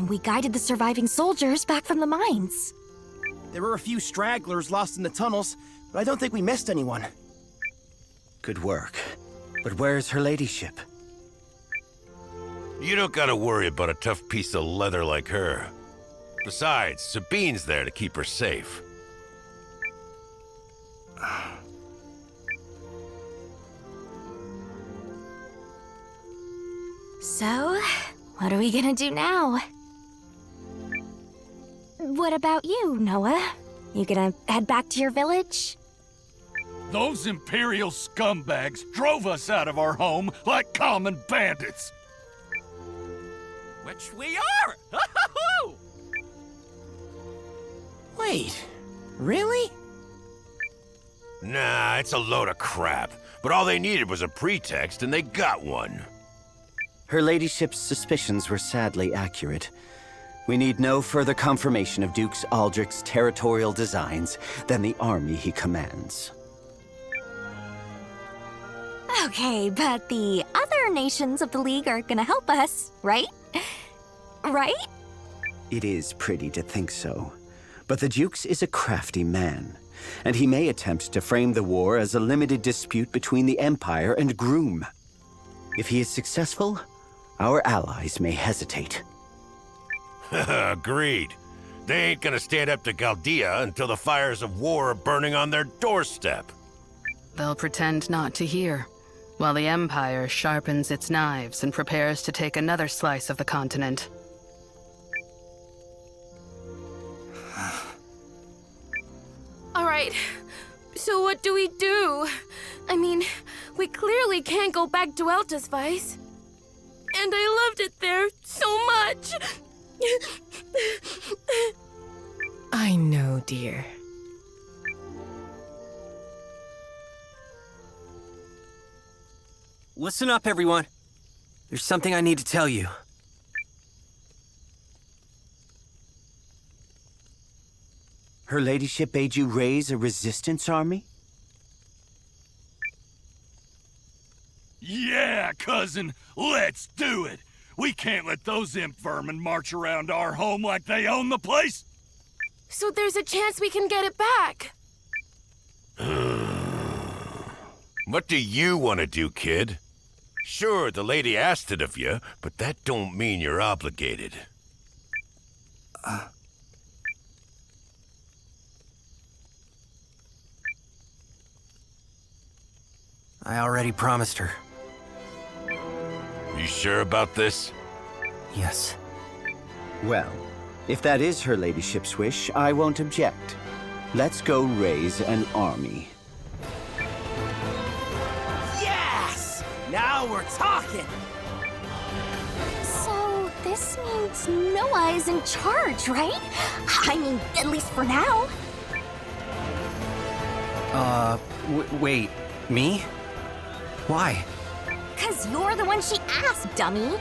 We guided the surviving soldiers back from the mines. There were a few stragglers lost in the tunnels, but I don't think we missed anyone. Good work. But where's her ladyship? You don't gotta worry about a tough piece of leather like her. Besides, Sabine's there to keep her safe. So, what are we gonna do now? What about you, Noah? You gonna head back to your village? Those Imperial scumbags drove us out of our home like common bandits. Which we are! Wait, really? Nah, it's a load of crap. But all they needed was a pretext, and they got one. Her ladyship's suspicions were sadly accurate. We need no further confirmation of Dukes Aldrich's territorial designs than the army he commands. Okay, but the other nations of the League are gonna help us, right? Right? It is pretty to think so. But the Dukes is a crafty man, and he may attempt to frame the war as a limited dispute between the Empire and Groom. If he is successful, our allies may hesitate. Agreed. They ain't gonna stand up to Chaldea until the fires of war are burning on their doorstep. They'll pretend not to hear, while the Empire sharpens its knives and prepares to take another slice of the continent. All right, so what do we do? I mean, we clearly can't go back to Eltisvice. And I loved it there so much. I know, dear. Listen up, everyone. There's something I need to tell you. Her ladyship bade you raise a resistance army? Yeah, cousin, let's do it. We can't let those imp vermin march around our home like they own the place. So there's a chance we can get it back. What do you want to do, kid? Sure, the lady asked it of you, but that don't mean you're obligated. I already promised her. You sure about this? Yes. Well, if that is her ladyship's wish, I won't object. Let's go raise an army. Yes! Now we're talking! So, this means Noah is in charge, right? I mean, at least for now. Wait, me? Why? 'Cause you're the one she asked, dummy.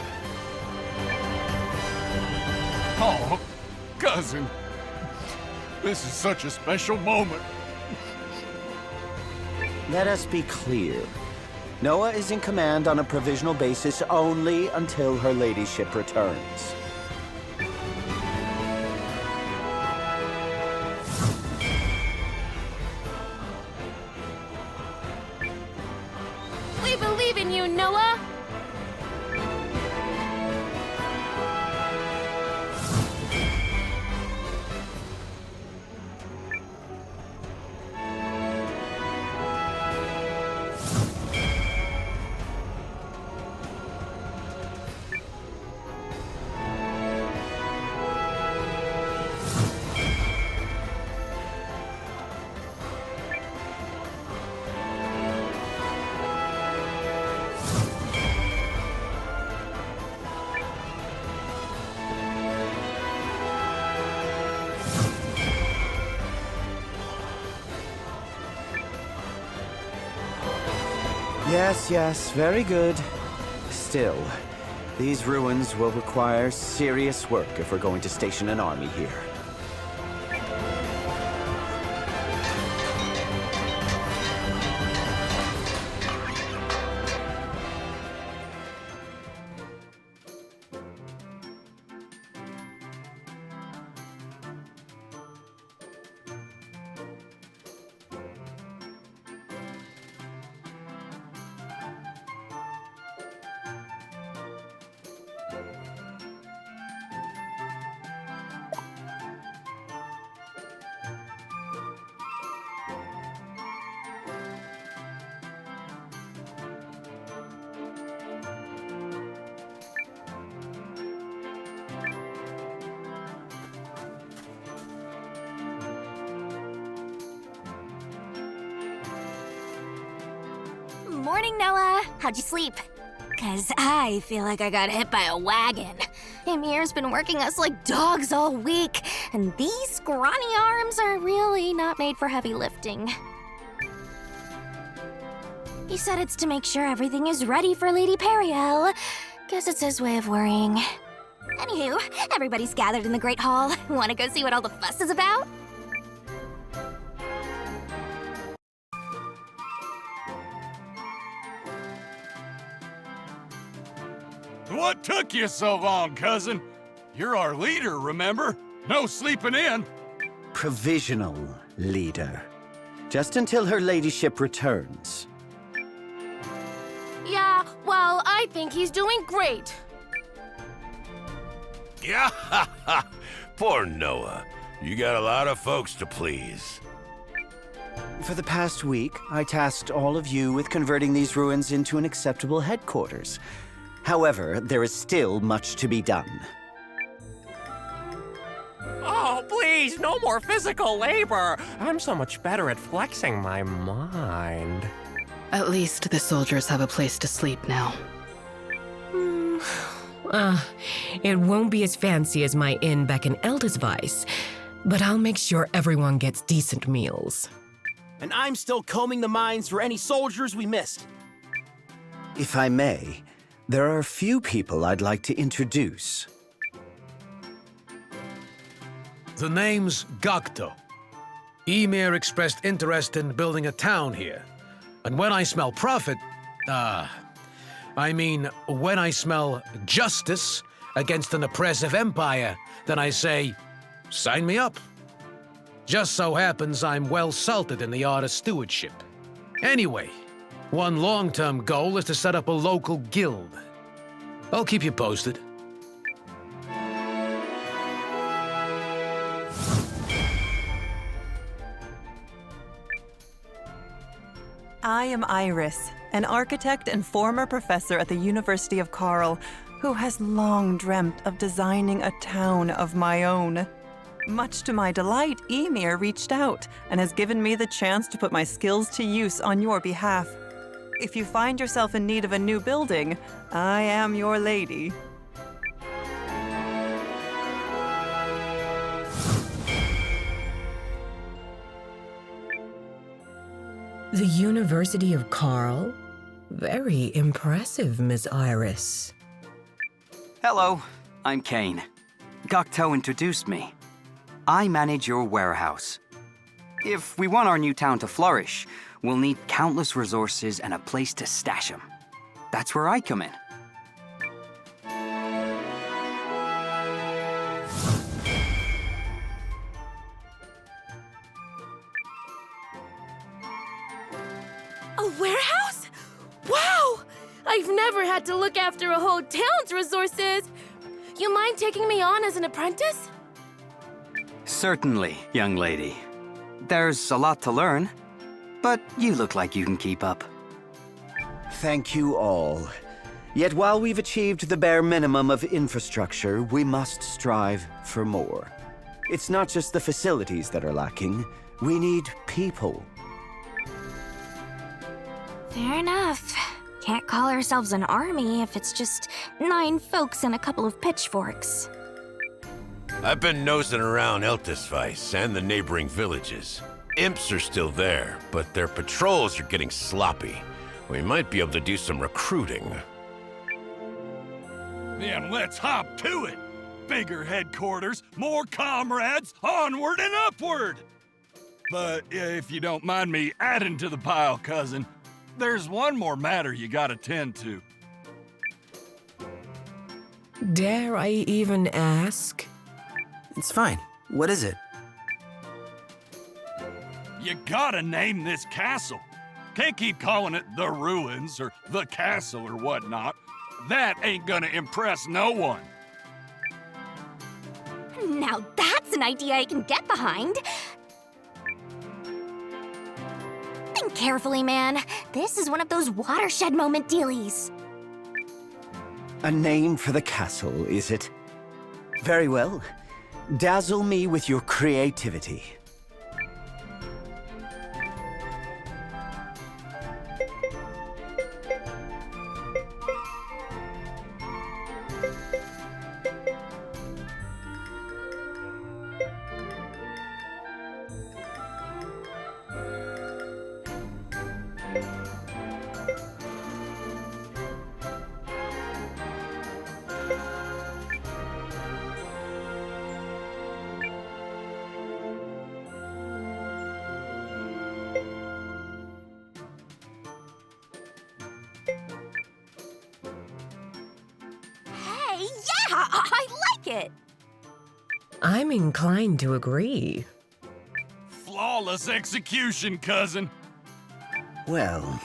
Oh, cousin. This is such a special moment. Let us be clear. Noah is in command on a provisional basis only until her ladyship returns. We believe in you, Noah. Yes, very good. Still, these ruins will require serious work if we're going to station an army here. Morning, Noah. How'd you sleep? 'Cause I feel like I got hit by a wagon. Ymir's been working us like dogs all week, and these scrawny arms are really not made for heavy lifting. He said it's to make sure everything is ready for Lady Periel. Guess it's his way of worrying. Anywho, everybody's gathered in the Great Hall. Wanna go see what all the fuss is about? What took you so long, cousin? You're our leader, remember? No sleeping in. Provisional leader. Just until her ladyship returns. Yeah, well, I think he's doing great. Yeah, poor Noah. You got a lot of folks to please. For the past week, I tasked all of you with converting these ruins into an acceptable headquarters. However, there is still much to be done. Oh, please, no more physical labor. I'm so much better at flexing my mind. At least the soldiers have a place to sleep now. It won't be as fancy as my inn back in Eldesweiss, but I'll make sure everyone gets decent meals. And I'm still combing the mines for any soldiers we missed. If I may, there are a few people I'd like to introduce. The name's Gokto. Ymir expressed interest in building a town here. And when I smell profit, when I smell justice against an oppressive empire, then I say, sign me up. Just so happens I'm well salted in the art of stewardship. Anyway, one long-term goal is to set up a local guild. I'll keep you posted. I am Iris, an architect and former professor at the University of Karl, who has long dreamt of designing a town of my own. Much to my delight, Ymir reached out and has given me the chance to put my skills to use on your behalf. If you find yourself in need of a new building, I am your lady. The University of Karl? Very impressive, Miss Iris. Hello, I'm Kane. Gokto introduced me. I manage your warehouse. If we want our new town to flourish, we'll need countless resources and a place to stash them. That's where I come in. A warehouse? Wow! I've never had to look after a whole town's resources. You mind taking me on as an apprentice? Certainly, young lady. There's a lot to learn, but you look like you can keep up. Thank you all. Yet while we've achieved the bare minimum of infrastructure, we must strive for more. It's not just the facilities that are lacking. We need people. Fair enough. Can't call ourselves an army if it's just 9 folks and a couple of pitchforks. I've been nosing around Eldesweiss and the neighboring villages. Imps are still there, but their patrols are getting sloppy. We might be able to do some recruiting. Then let's hop to it. Bigger headquarters, more comrades, onward and upward. But if you don't mind me adding to the pile, cousin, there's one more matter you gotta tend to. Dare I even ask? It's fine. What is it? You gotta name this castle. Can't keep calling it the ruins or the castle or whatnot. That ain't gonna impress no one. Now that's an idea I can get behind. Think carefully, man. This is one of those watershed moment dealies. A name for the castle, is it? Very well. Dazzle me with your creativity. Hey, yeah, I like it. I'm inclined to agree. Flawless execution, cousin. Well,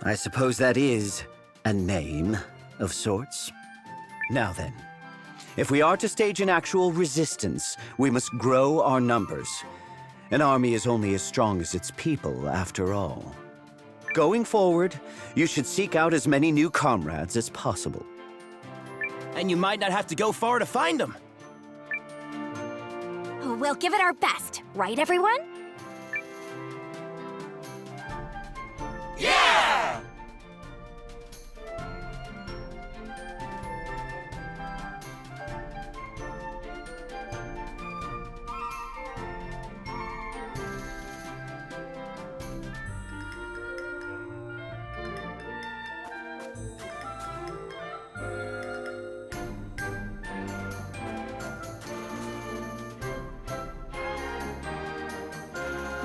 I suppose that is a name of sorts. Now then, if we are to stage an actual resistance, we must grow our numbers. An army is only as strong as its people, after all. Going forward, you should seek out as many new comrades as possible. And you might not have to go far to find them. We'll give it our best, right, everyone? Yeah!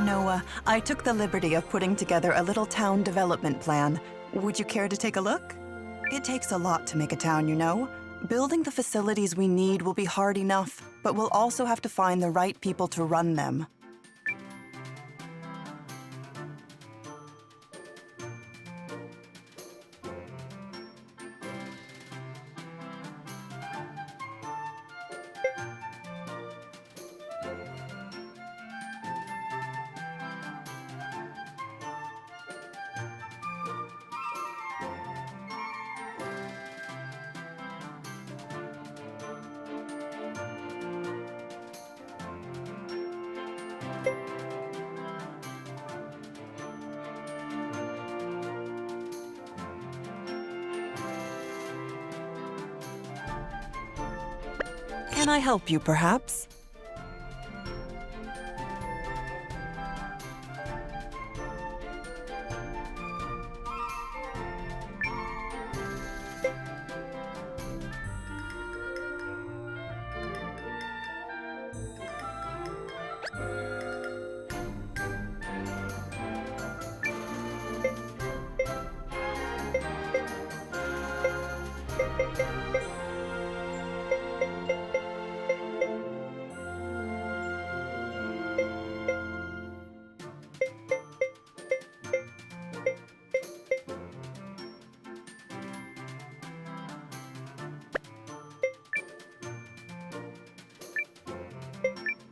Noah, I took the liberty of putting together a little town development plan. Would you care to take a look? It takes a lot to make a town, you know. Building the facilities we need will be hard enough, but we'll also have to find the right people to run them. Can I help you, perhaps?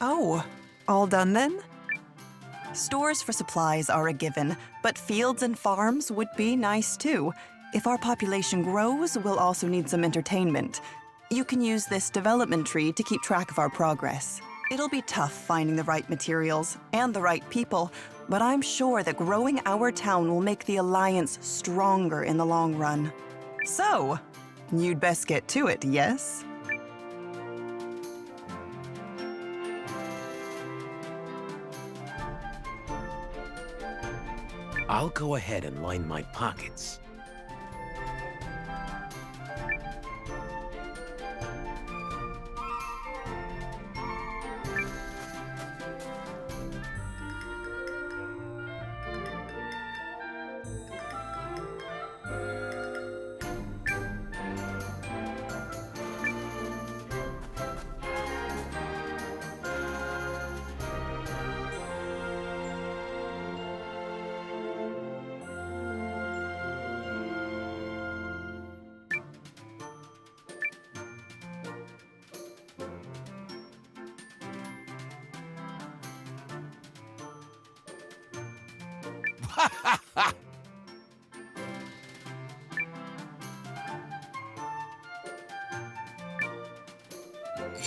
Oh, all done then? Stores for supplies are a given, but fields and farms would be nice too. If our population grows, we'll also need some entertainment. You can use this development tree to keep track of our progress. It'll be tough finding the right materials and the right people, but I'm sure that growing our town will make the Alliance stronger in the long run. So, you'd best get to it, yes? I'll go ahead and line my pockets.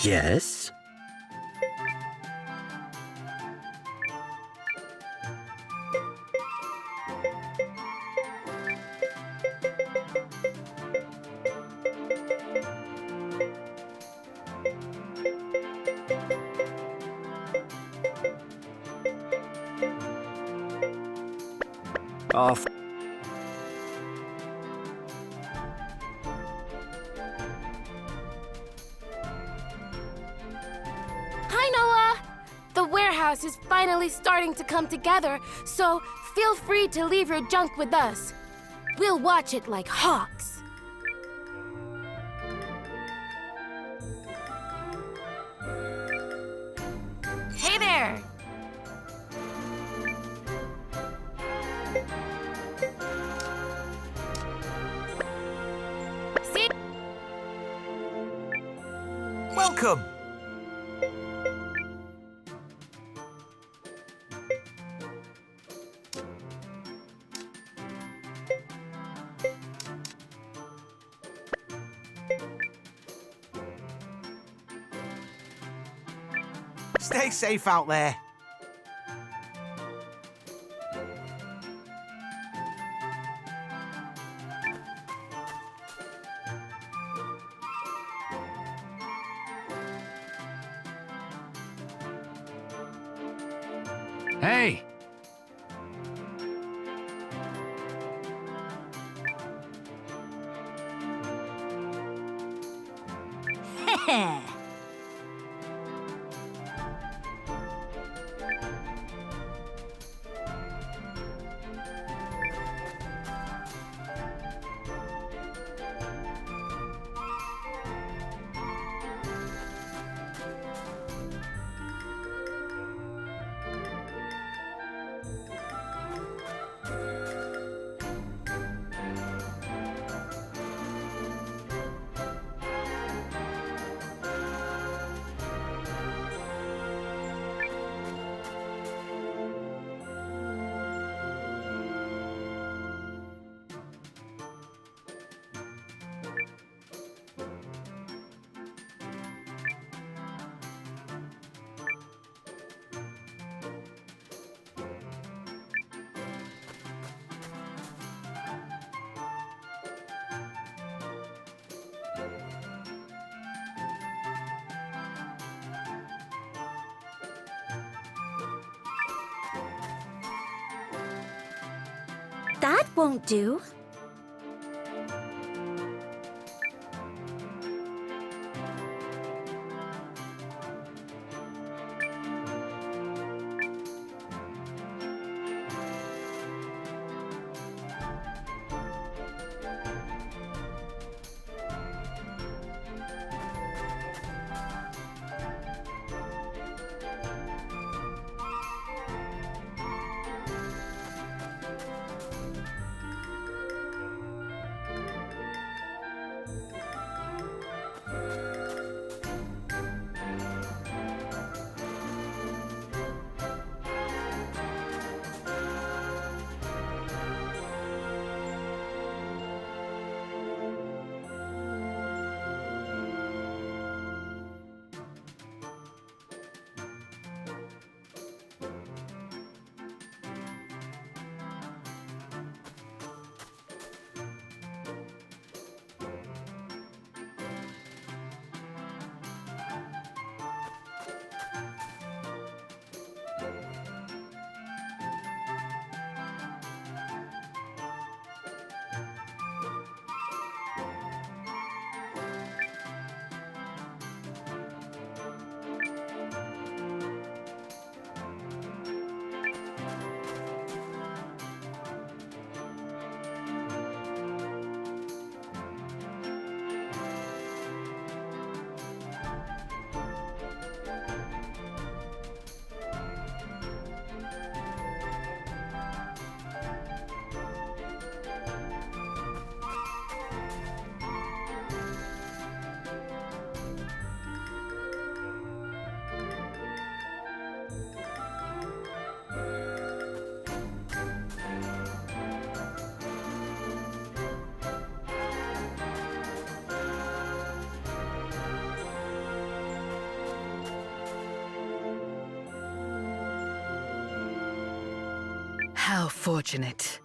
Yes? Off. warehouse is finally starting to come together, so feel free to leave your junk with us. We'll watch it like hawks. Hey there! See? Welcome! Stay safe out there. Hey! Heh. That won't do. How fortunate.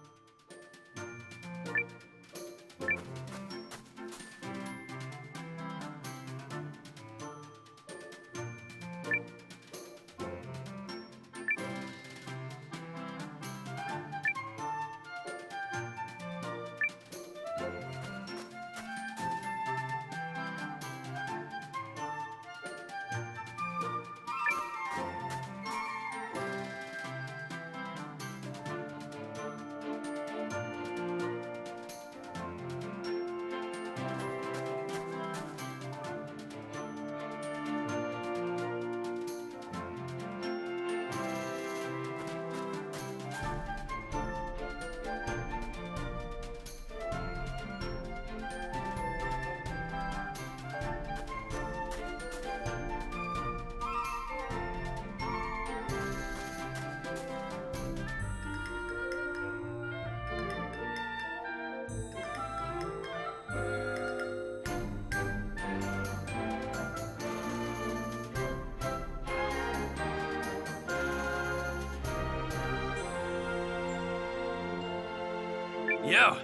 Yeah.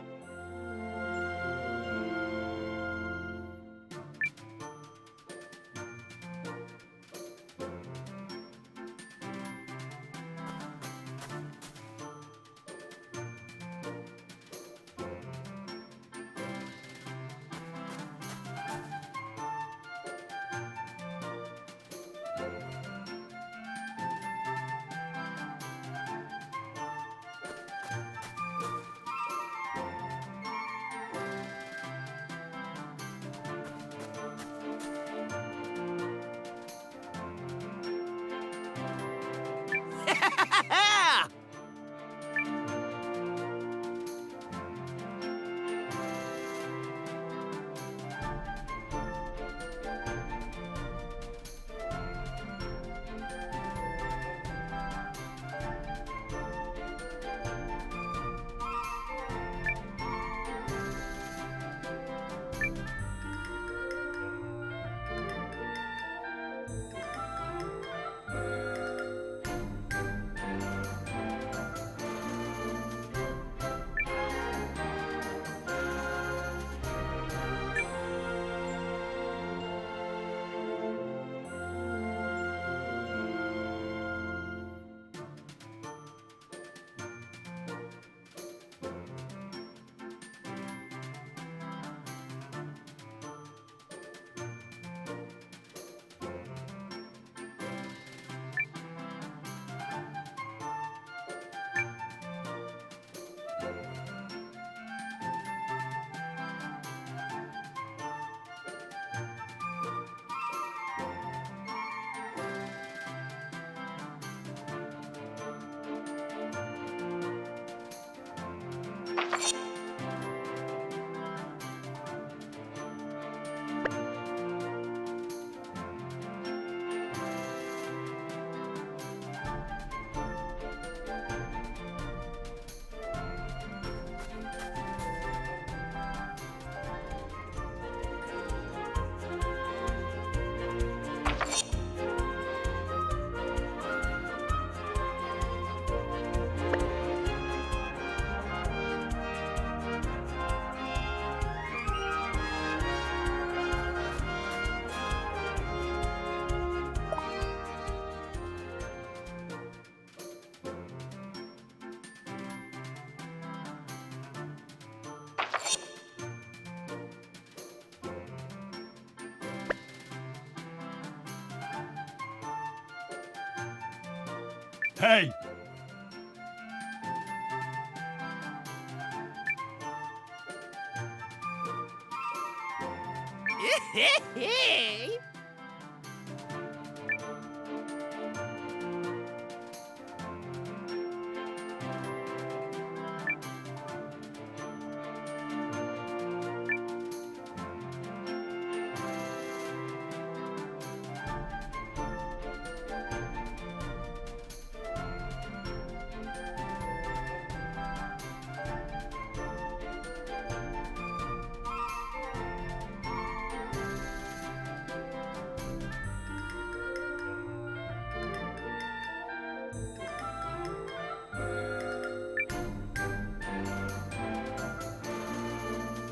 Hey!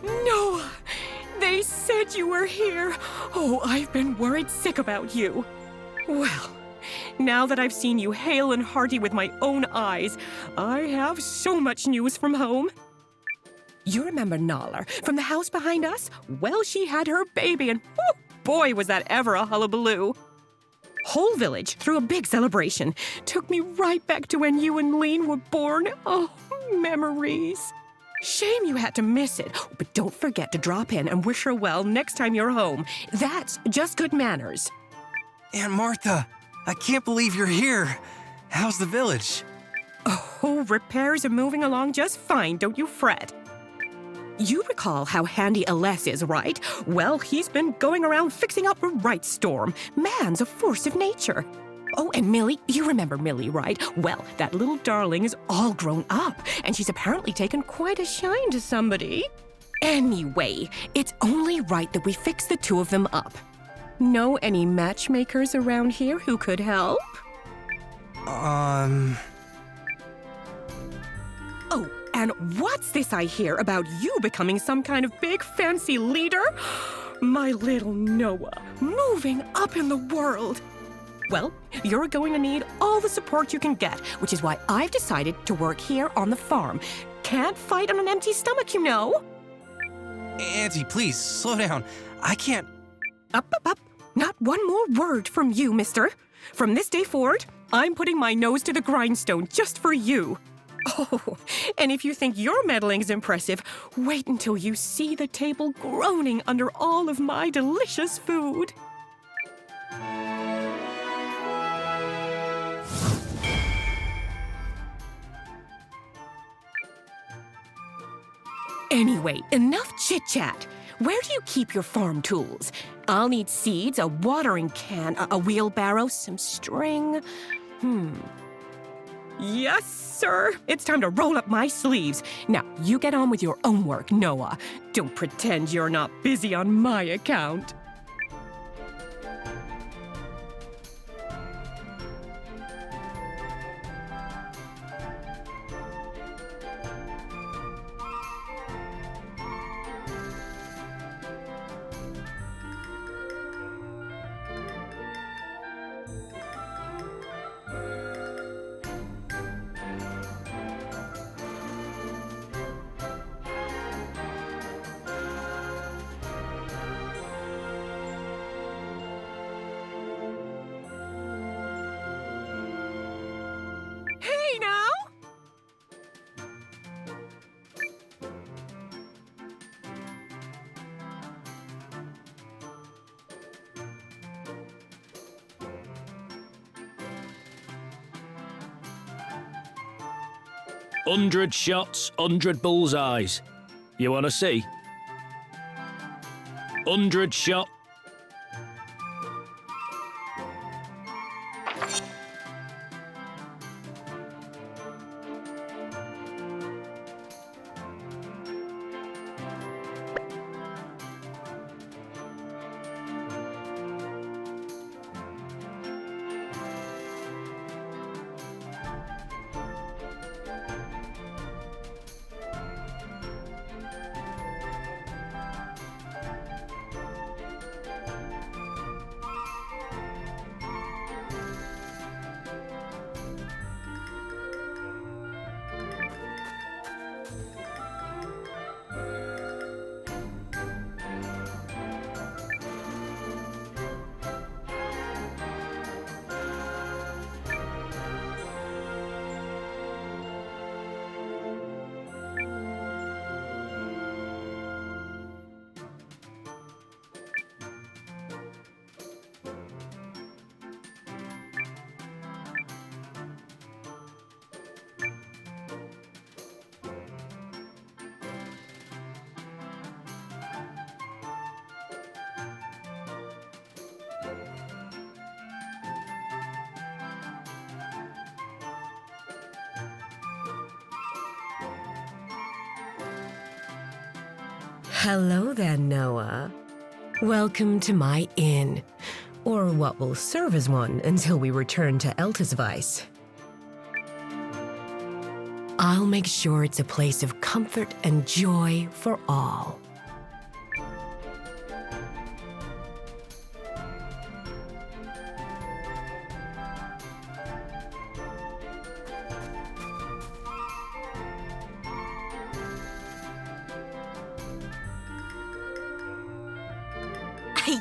No! They said you were here. Oh, I've been worried sick about you. Well, now that I've seen you hale and hearty with my own eyes, I have so much news from home. You remember Nala from the house behind us? Well, she had her baby, and oh, boy, was that ever a hullabaloo. Whole village threw a big celebration. Took me right back to when you and Lean were born. Oh, memories. Shame you had to miss it, but don't forget to drop in and wish her well next time you're home. That's just good manners. Aunt Martha, I can't believe you're here. How's the village? Oh, repairs are moving along just fine, don't you fret. You recall how handy Aless is, right? Well, he's been going around fixing up a right storm. Man's a force of nature. Oh, and Millie, you remember Millie, right? Well, that little darling is all grown up, and she's apparently taken quite a shine to somebody. Anyway, it's only right that we fix the two of them up. Know any matchmakers around here who could help? Oh, And what's this I hear about you becoming some kind of big fancy leader? My little Noah, moving up in the world. Well, you're going to need all the support you can get, which is why I've decided to work here on the farm. Can't fight on an empty stomach, you know. Auntie, please, slow down. I can't... Up. Not one more word from you, mister. From this day forward, I'm putting my nose to the grindstone just for you. Oh, and if you think your meddling is impressive, wait until you see the table groaning under all of my delicious food. Anyway, enough chit-chat. Where do you keep your farm tools? I'll need seeds, a watering can, a wheelbarrow, some string. Yes, sir. It's time to roll up my sleeves. Now, you get on with your own work, Noah. Don't pretend you're not busy on my account. Hey, now! "100 shots, 100 bullseyes. You wanna see? 100 shot. Hello there, Noah. Welcome to my inn, or what will serve as one until we return to Eltisweiss. I'll make sure it's a place of comfort and joy for all.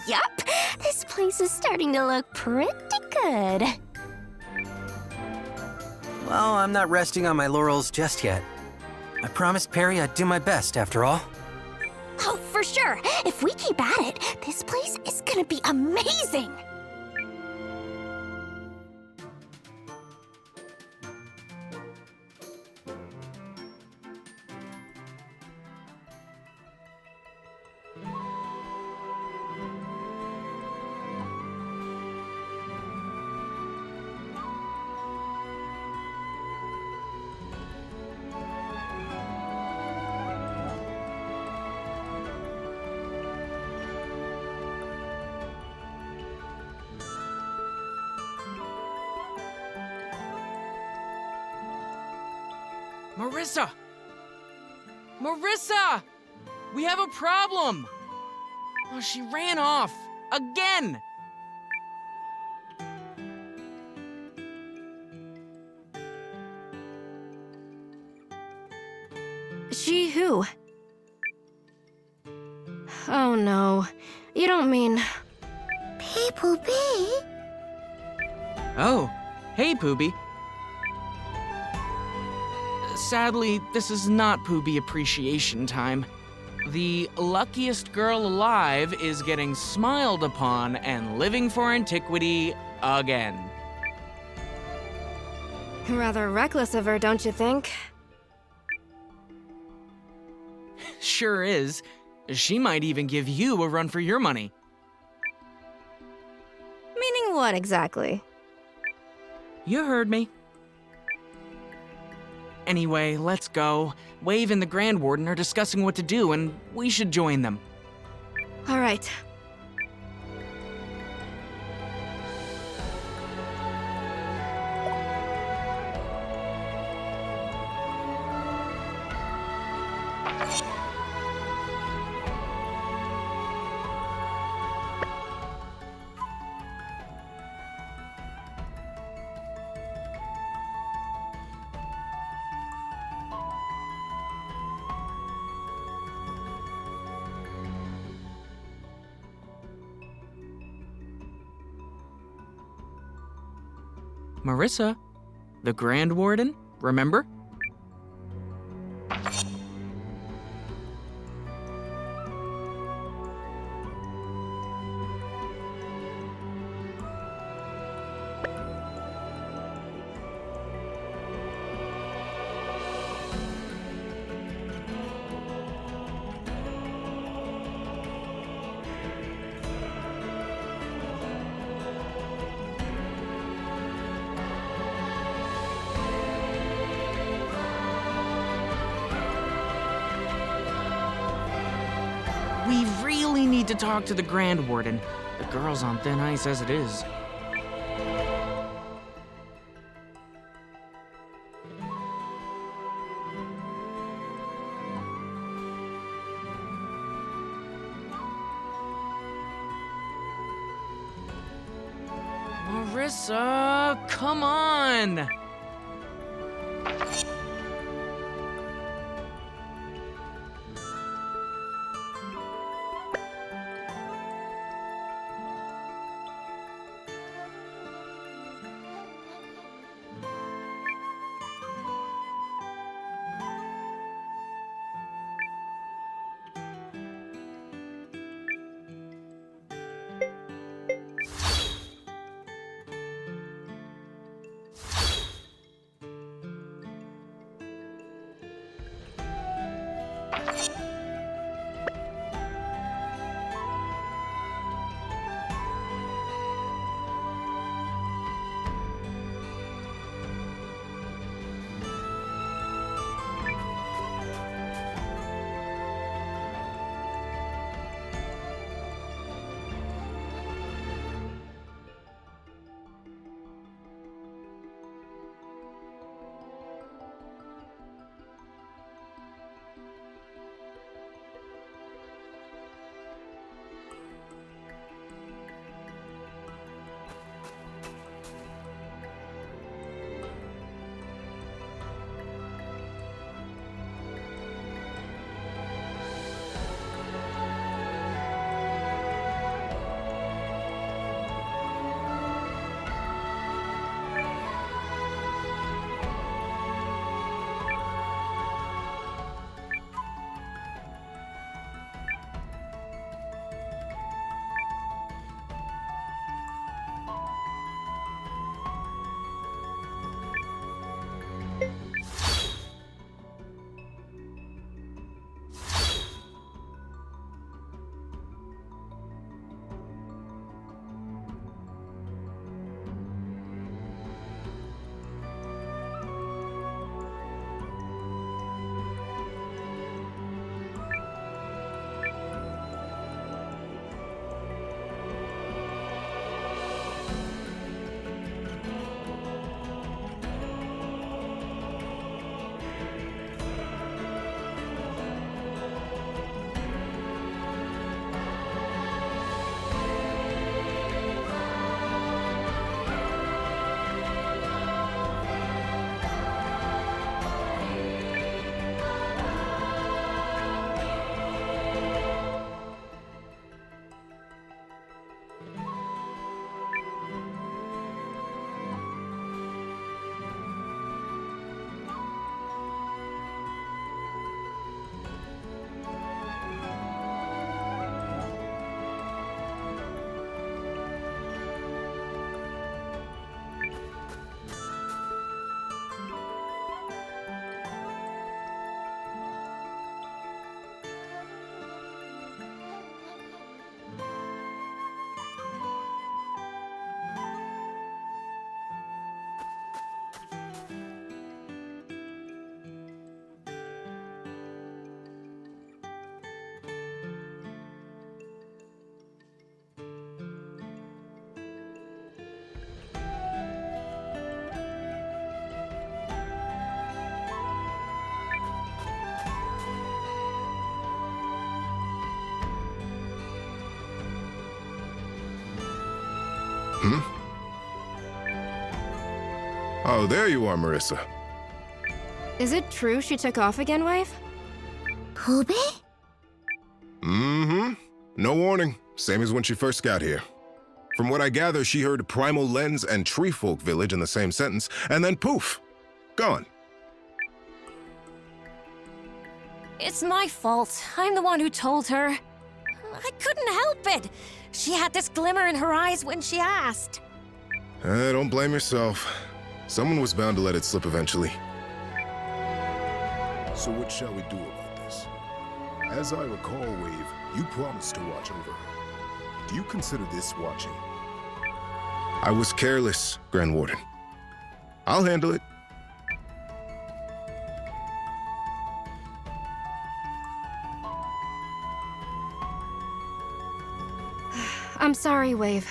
Yup, this place is starting to look pretty good. Well, I'm not resting on my laurels just yet. I promised Perry I'd do my best, after all. Oh, for sure. If we keep at it, this place is gonna be amazing. Marissa! Marissa! We have a problem! Oh, she ran off. Again! She who? Oh no. You don't mean... People be? Oh, hey, Pooby. Sadly, this is not Pooby appreciation time. The luckiest girl alive is getting smiled upon and living for antiquity again. Rather reckless of her, don't you think? Sure is. She might even give you a run for your money. Meaning what exactly? You heard me. Anyway, let's go. Wave and the Grand Warden are discussing what to do, and we should join them. All right. Marissa, the Grand Warden, remember? We really need to talk to the Grand Warden. The girl's on thin ice as it is. Marissa, come on! Hmm? Oh, there you are, Marissa. Is it true she took off again, wife? Poobie? Mm-hmm. No warning. Same as when she first got here. From what I gather, she heard Primal Lens and Treefolk Village in the same sentence, and then poof, gone. It's my fault. I'm the one who told her. I couldn't help it. She had this glimmer in her eyes when she asked. Don't blame yourself. Someone was bound to let it slip eventually. So what shall we do about this? As I recall, Wave, you promised to watch over her. Do you consider this watching? I was careless, Grand Warden. I'll handle it. I'm sorry, Wave.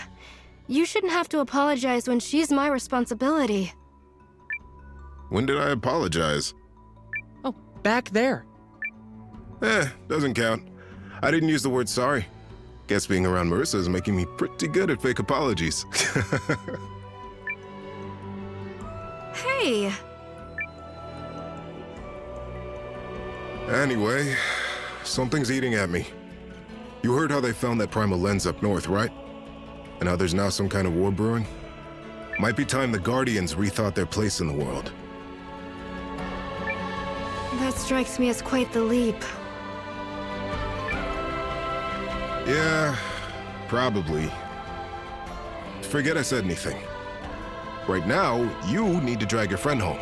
You shouldn't have to apologize when she's my responsibility. When did I apologize? Oh, back there. Doesn't count. I didn't use the word sorry. Guess being around Marissa is making me pretty good at fake apologies. Hey! Anyway, something's eating at me. You heard how they found that primal lens up north, right? And how there's now some kind of war brewing? Might be time the Guardians rethought their place in the world. That strikes me as quite the leap. Yeah, probably. Forget I said anything. Right now, you need to drag your friend home.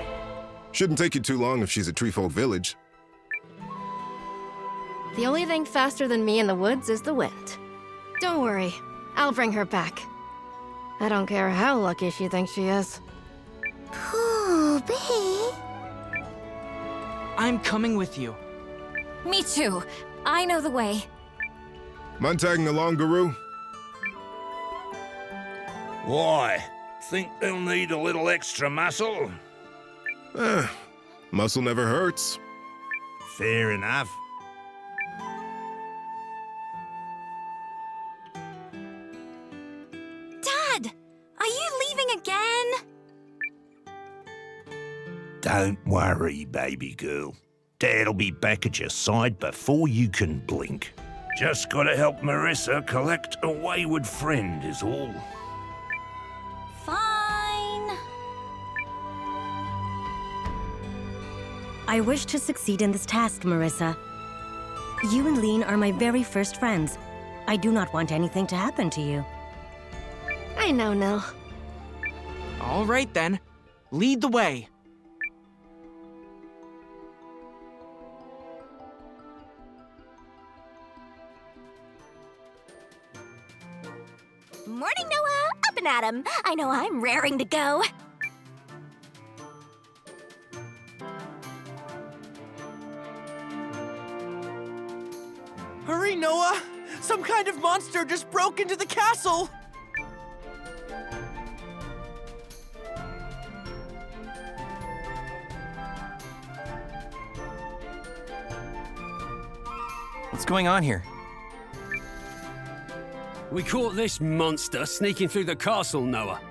Shouldn't take you too long if she's at Treefolk Village. The only thing faster than me in the woods is the wind. Don't worry, I'll bring her back. I don't care how lucky she thinks she is. Poobie? I'm coming with you. Me too. I know the way. Mind tagging along, Guru? Why? Think they'll need a little extra muscle? Muscle never hurts. Fair enough. Dad! Are you leaving again? Don't worry, baby girl. Dad'll be back at your side before you can blink. Just gotta help Marissa collect a wayward friend is all. Fine. I wish to succeed in this task, Marissa. You and Lean are my very first friends. I do not want anything to happen to you. I know, Nell. All right, then. Lead the way. Morning, Noah! Up and at 'em! I know I'm raring to go. Hurry, Noah! Some kind of monster just broke into the castle! What's going on here? We caught this monster sneaking through the castle, Noah.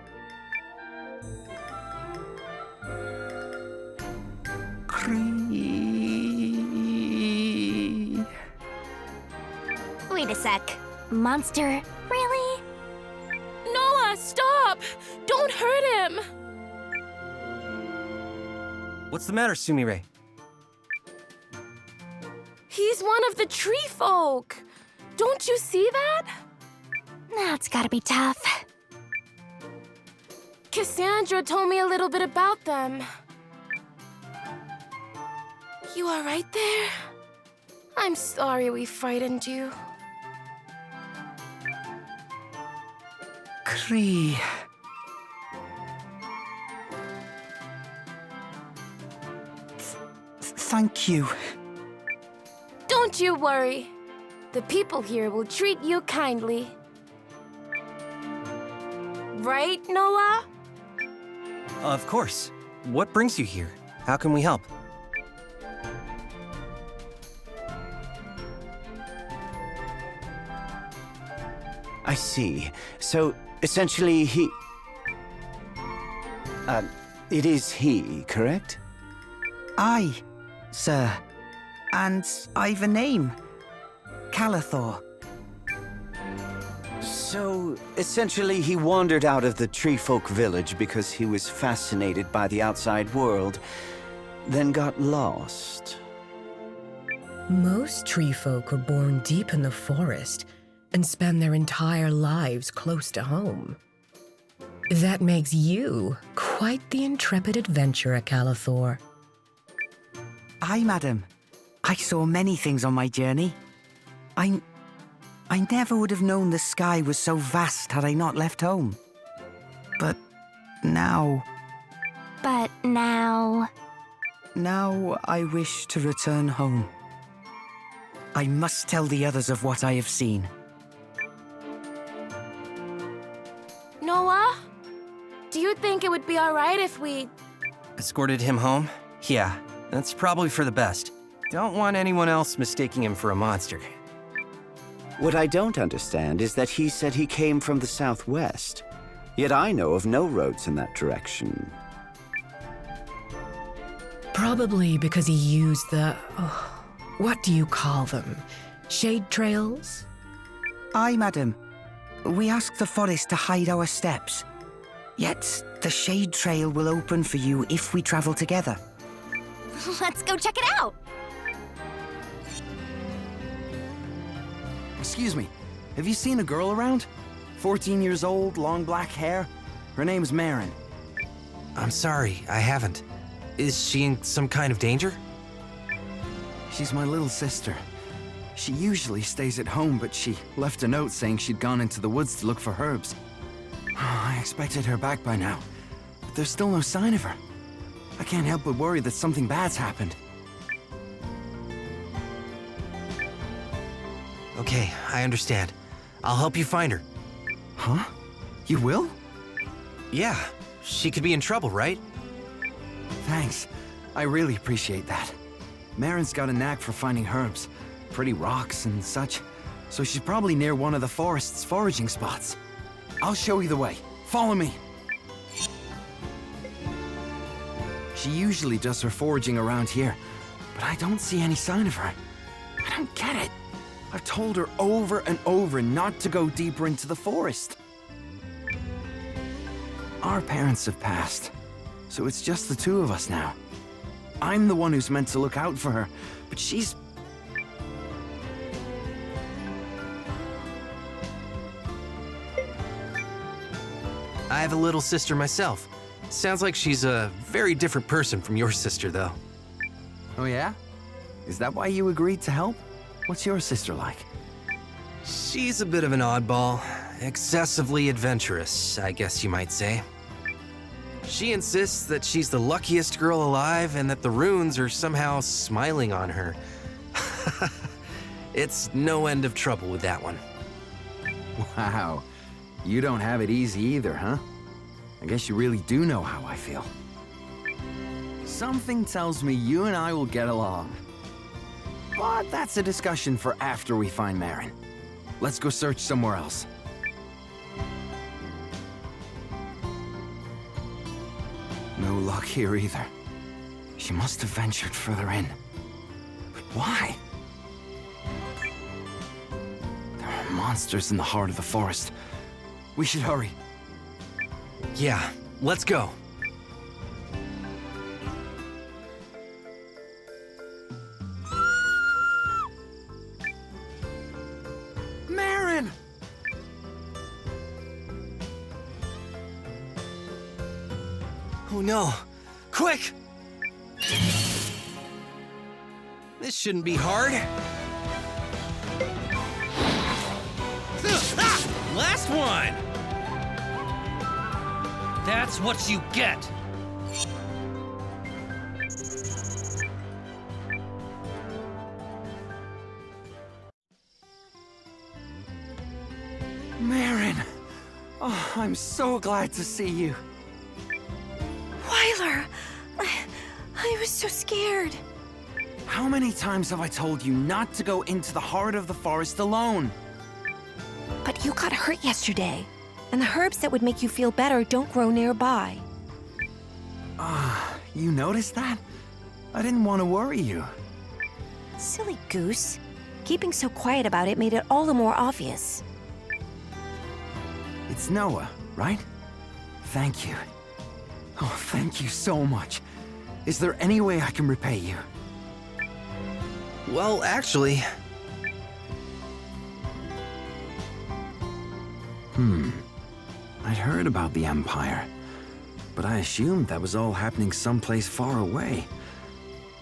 Wait a sec. Monster? Really? Noah, stop! Don't hurt him! What's the matter, Sumire? He's one of the tree folk. Don't you see that? That's gotta be tough. Cassandra told me a little bit about them. You all right there? I'm sorry we frightened you. Kree. Thank you. Don't you worry. The people here will treat you kindly. Right, Noah? Of course. What brings you here? How can we help? I see. So, essentially, it is he, correct? Aye, sir. And I've a name. Calathor. So, essentially, he wandered out of the Treefolk village because he was fascinated by the outside world, then got lost. Most tree folk are born deep in the forest and spend their entire lives close to home. That makes you quite the intrepid adventurer, Calathor. Aye, madam. I saw many things on my journey. I never would have known the sky was so vast had I not left home. But now... But now... Now I wish to return home. I must tell the others of what I have seen. Noah? Do you think it would be alright if we... Escorted him home? Yeah, that's probably for the best. Don't want anyone else mistaking him for a monster. What I don't understand is that he said he came from the southwest. Yet I know of no roads in that direction. Probably because he used the... what do you call them? Shade trails? Aye, madam. We asked the forest to hide our steps. Yet, the shade trail will open for you if we travel together. Let's go check it out! Excuse me, have you seen a girl around? 14 years old, long black hair. Her name's Marin. I'm sorry, I haven't. Is she in some kind of danger? She's my little sister. She usually stays at home, but she left a note saying she'd gone into the woods to look for herbs. I expected her back by now, but there's still no sign of her. I can't help but worry that something bad's happened. Okay, I understand. I'll help you find her. Huh? You will? Yeah, she could be in trouble, right? Thanks. I really appreciate that. Marin's got a knack for finding herbs, pretty rocks and such, so she's probably near one of the forest's foraging spots. I'll show you the way. Follow me. She usually does her foraging around here, but I don't see any sign of her. I don't get it. I've told her over and over not to go deeper into the forest. Our parents have passed, so it's just the two of us now. I'm the one who's meant to look out for her, but she's... I have a little sister myself. Sounds like she's a very different person from your sister, though. Oh yeah? Is that why you agreed to help? What's your sister like? She's a bit of an oddball. Excessively adventurous, I guess you might say. She insists that she's the luckiest girl alive and that the runes are somehow smiling on her. It's no end of trouble with that one. Wow. You don't have it easy either, huh? I guess you really do know how I feel. Something tells me you and I will get along. But that's a discussion for after we find Marin. Let's go search somewhere else. No luck here either. She must have ventured further in. But why? There are monsters in the heart of the forest. We should hurry. Yeah, let's go. Marin! Oh no! Quick! This shouldn't be hard. Last one! That's what you get! Marin! Oh, I'm so glad to see you. Wyler! I was so scared. How many times have I told you not to go into the heart of the forest alone? But But you got hurt yesterday, and the herbs that would make you feel better don't grow nearby. You noticed that? I didn't want to worry you. Silly goose. Keeping so quiet about it made it all the more obvious. It's Noah, right? Thank you. Oh, thank you so much. Is there any way I can repay you? Well, actually... I'd heard about the Empire, but I assumed that was all happening someplace far away.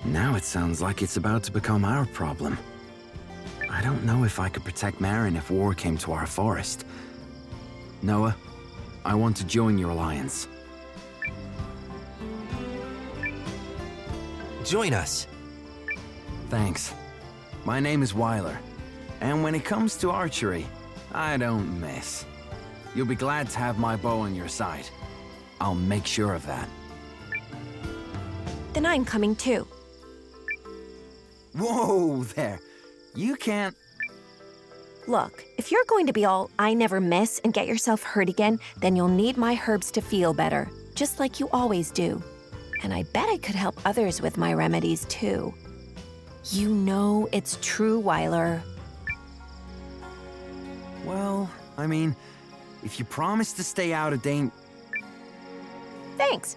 Now it sounds like it's about to become our problem. I don't know if I could protect Marin if war came to our forest. Noah, I want to join your alliance. Join us. Thanks. My name is Weiler, and when it comes to archery, I don't miss. You'll be glad to have my bow on your side. I'll make sure of that. Then I'm coming too. Whoa there! You can't... Look, if you're going to be all I never miss and get yourself hurt again, then you'll need my herbs to feel better, just like you always do. And I bet I could help others with my remedies too. You know it's true, Weiler. Well, I mean, if you promise to stay out of danger... Thanks.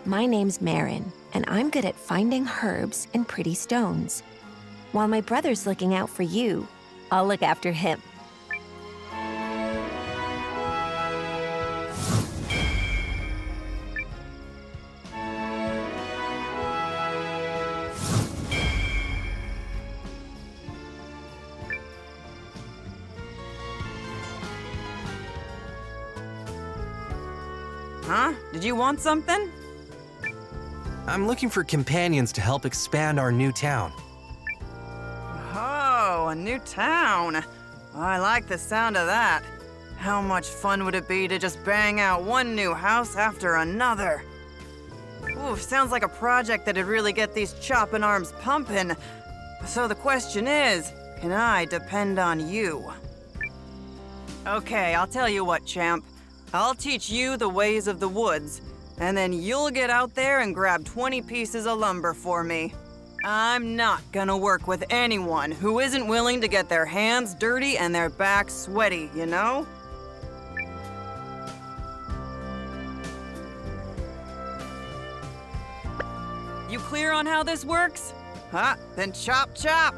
My name's Marin, and I'm good at finding herbs and pretty stones. While my brother's looking out for you, I'll look after him. Huh? Did you want something? I'm looking for companions to help expand our new town. Oh, a new town. I like the sound of that. How much fun would it be to just bang out one new house after another? Ooh, sounds like a project that'd really get these chopping arms pumping. So the question is, can I depend on you? Okay, I'll tell you what, champ. I'll teach you the ways of the woods, and then you'll get out there and grab 20 pieces of lumber for me. I'm not gonna work with anyone who isn't willing to get their hands dirty and their backs sweaty, you know? You clear on how this works? Huh? Then chop chop!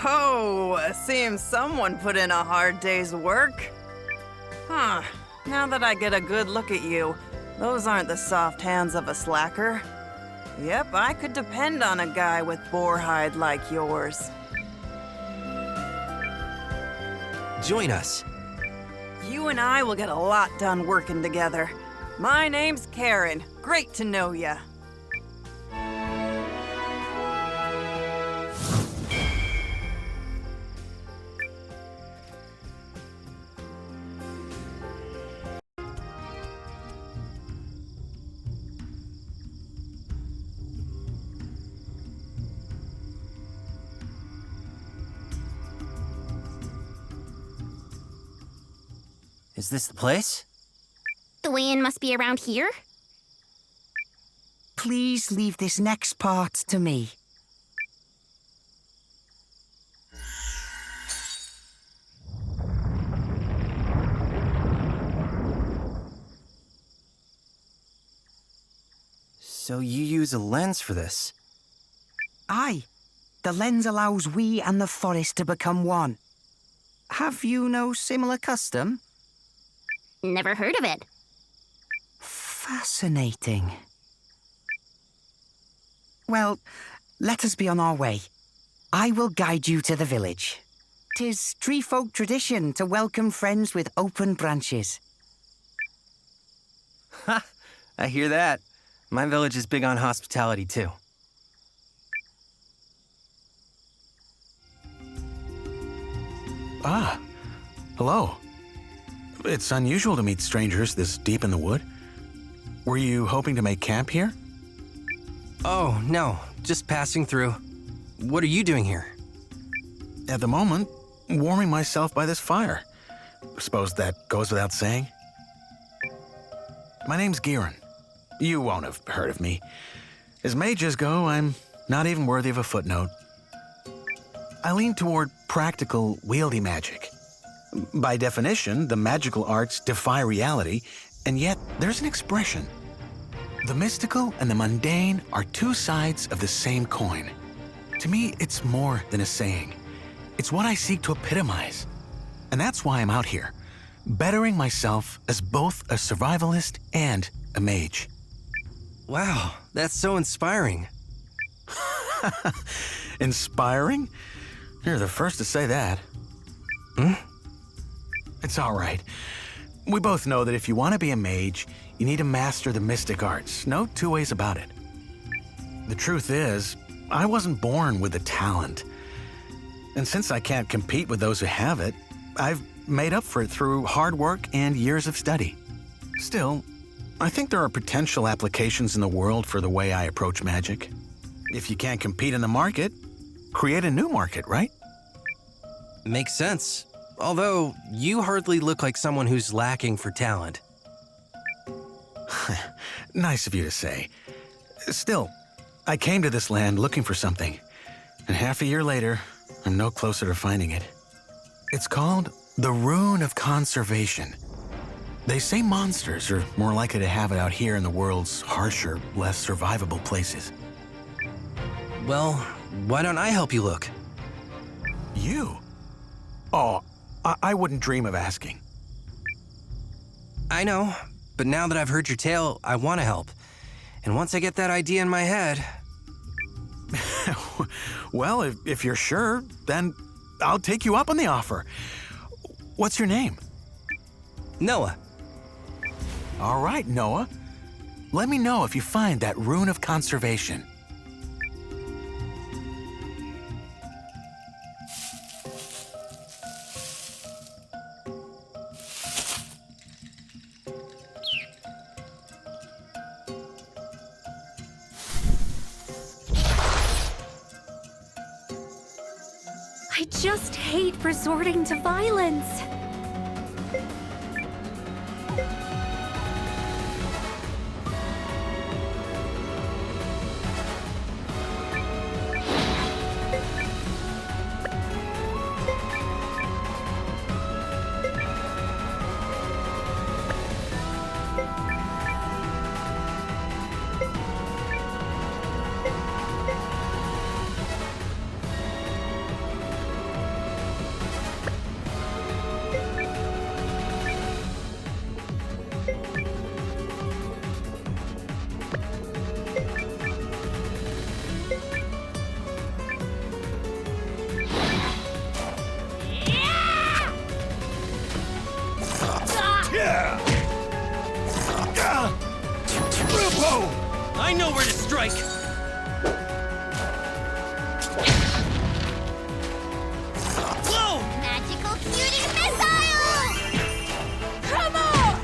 Oh, seems someone put in a hard day's work. Huh, now that I get a good look at you, those aren't the soft hands of a slacker. Yep, I could depend on a guy with boar hide like yours. Join us. You and I will get a lot done working together. My name's Karen. Great to know ya. Is this the place? The way in must be around here? Please leave this next part to me. So you use a lens for this? Aye. The lens allows we and the forest to become one. Have you no similar custom? Never heard of it. Fascinating. Well, let us be on our way. I will guide you to the village. 'Tis tree folk tradition to welcome friends with open branches. Ha! I hear that. My village is big on hospitality, too. Ah, hello. It's unusual to meet strangers this deep in the wood. Were you hoping to make camp here? Oh, no, just passing through. What are you doing here? At the moment, warming myself by this fire. Suppose that goes without saying. My name's Giron. You won't have heard of me. As mages go, I'm not even worthy of a footnote. I lean toward practical, wieldy magic. By definition, the magical arts defy reality, and yet there's an expression. The mystical and the mundane are two sides of the same coin. To me, it's more than a saying. It's what I seek to epitomize. And that's why I'm out here, bettering myself as both a survivalist and a mage. Wow, that's so inspiring. Inspiring? You're the first to say that. It's all right. We both know that if you want to be a mage, you need to master the mystic arts. No two ways about it. The truth is, I wasn't born with the talent. And since I can't compete with those who have it, I've made up for it through hard work and years of study. Still, I think there are potential applications in the world for the way I approach magic. If you can't compete in the market, create a new market, right? Makes sense. Although, you hardly look like someone who's lacking for talent. Nice of you to say. Still, I came to this land looking for something, and half a year later, I'm no closer to finding it. It's called the Rune of Conservation. They say monsters are more likely to have it out here in the world's harsher, less survivable places. Well, why don't I help you look? You? Oh, I wouldn't dream of asking. I know, but now that I've heard your tale, I want to help. And once I get that idea in my head... Well, if you're sure, then I'll take you up on the offer. What's your name? Noah. All right, Noah. Let me know if you find that Rune of Conservation. I just hate resorting to violence. I know where to strike! Whoa! Magical cutie missile! Come on!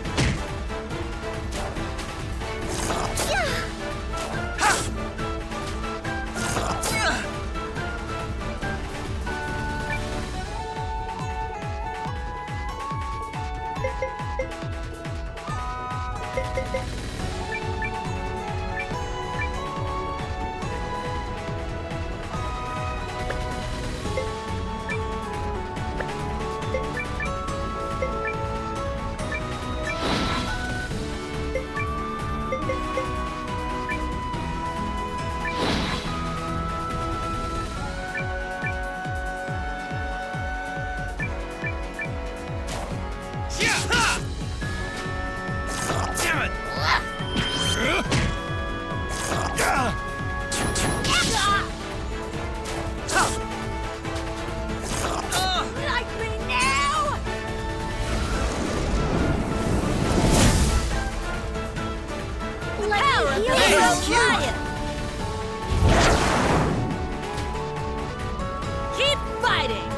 Keep fighting!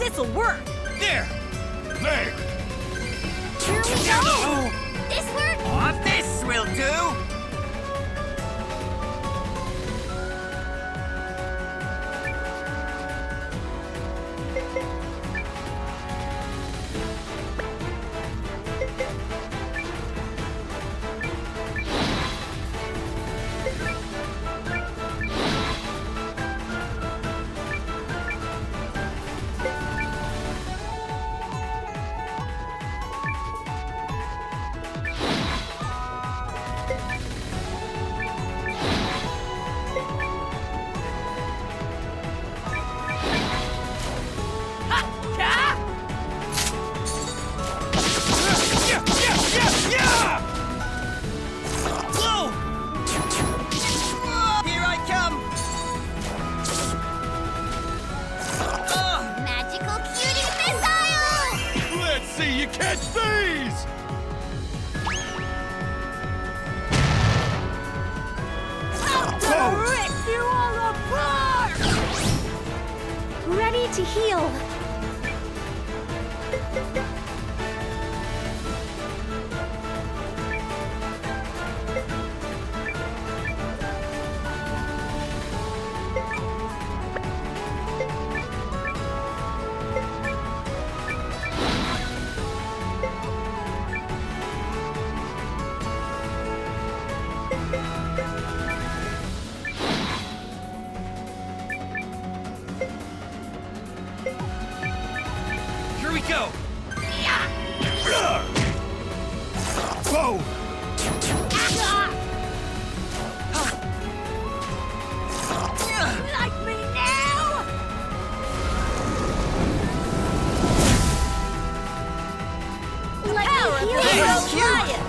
This'll work! There! There! Here we go! This worked! Oh, this will do! Ready to heal. Here we go! Whoa! Like me now! Like Power of the World Lion!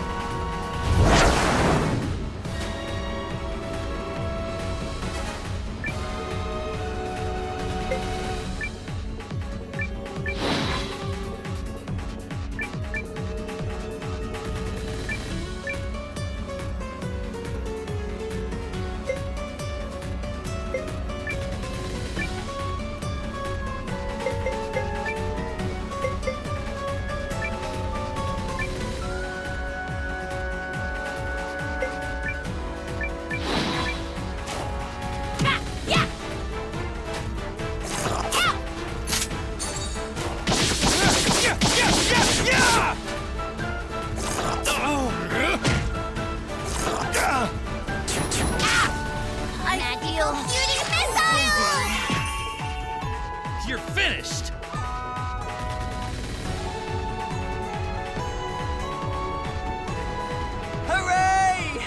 You're finished! Hooray!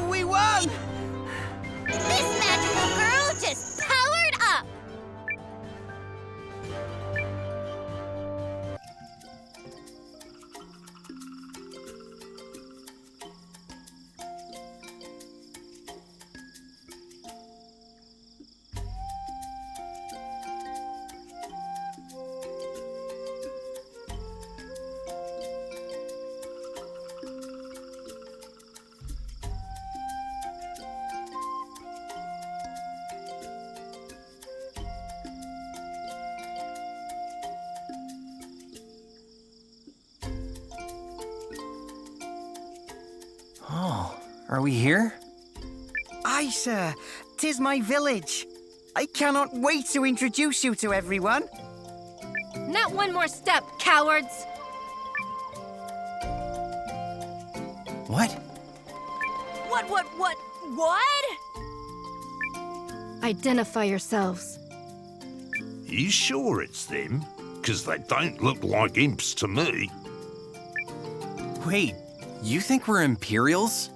We won! This magical girl just powered up! Oh, are we here? Aye, sir. 'Tis my village. I cannot wait to introduce you to everyone. Not one more step, cowards! What? What? Identify yourselves. You sure it's them? 'Cause they don't look like imps to me. Wait, you think we're Imperials?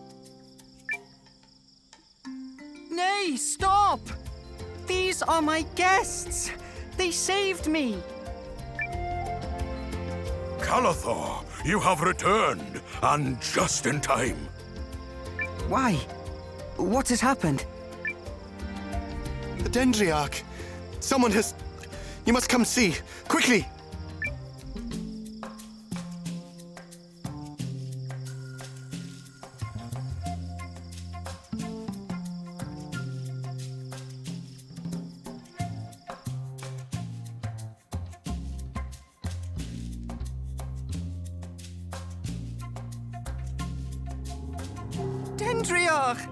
Nay, stop! These are my guests! They saved me! Calathor, you have returned, and just in time. Why? What has happened? The Dendriarch. Someone has... You must come see. Quickly! Dendriach!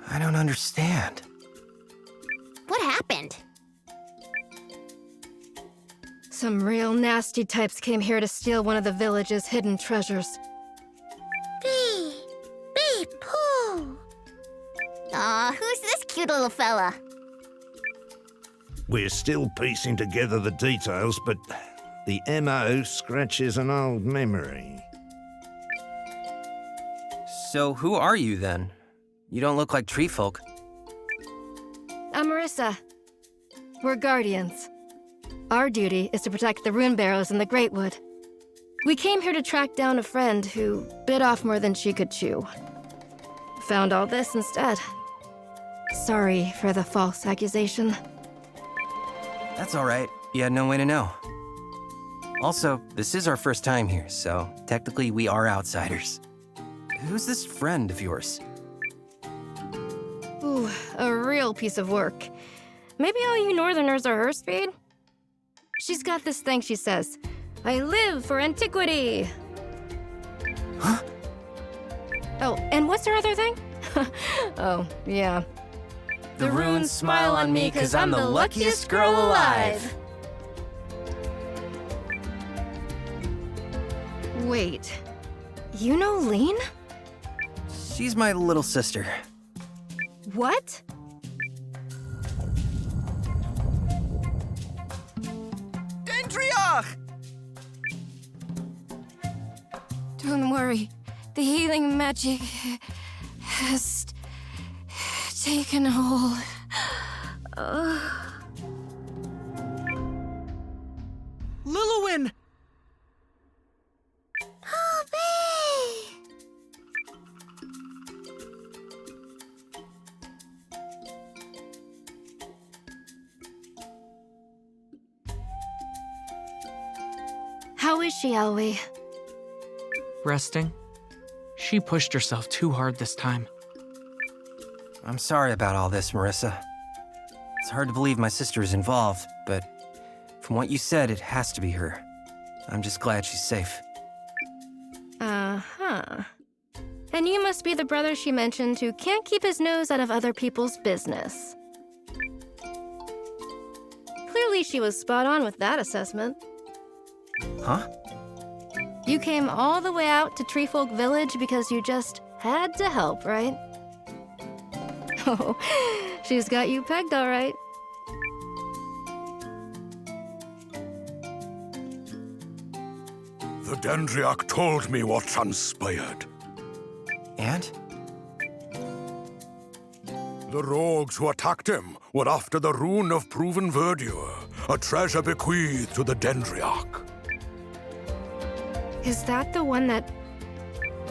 I don't understand. What happened? Some real nasty types came here to steal one of the village's hidden treasures. Bee, poo. Aw, who's this cute little fella? We're still piecing together the details, but the MO scratches an old memory. So who are you then? You don't look like tree folk. I'm Marissa. We're guardians. Our duty is to protect the rune barrows in the Great Wood. We came here to track down a friend who bit off more than she could chew. Found all this instead. Sorry for the false accusation. That's all right. You had no way to know. Also, this is our first time here, so technically we are outsiders. Who's this friend of yours? Ooh, a real piece of work. Maybe all you Northerners are her speed? She's got this thing she says, I live for antiquity. Huh? Oh, and what's her other thing? Oh, yeah. The runes smile on me 'cause I'm the luckiest girl alive. Wait, you know Lean? She's my little sister. What? Dendriach! Don't worry. The healing magic has taken hold. Lilowin! How is she, Alwi? Resting. She pushed herself too hard this time. I'm sorry about all this, Marissa. It's hard to believe my sister is involved, but from what you said, it has to be her. I'm just glad she's safe. Uh-huh. And you must be the brother she mentioned who can't keep his nose out of other people's business. Clearly she was spot on with that assessment. Huh? You came all the way out to Treefolk Village because you just had to help, right? Oh, she's got you pegged all right. The Dendriach told me what transpired. And? The rogues who attacked him were after the Rune of Proven Verdure, a treasure bequeathed to the Dendriach. Is that the one that...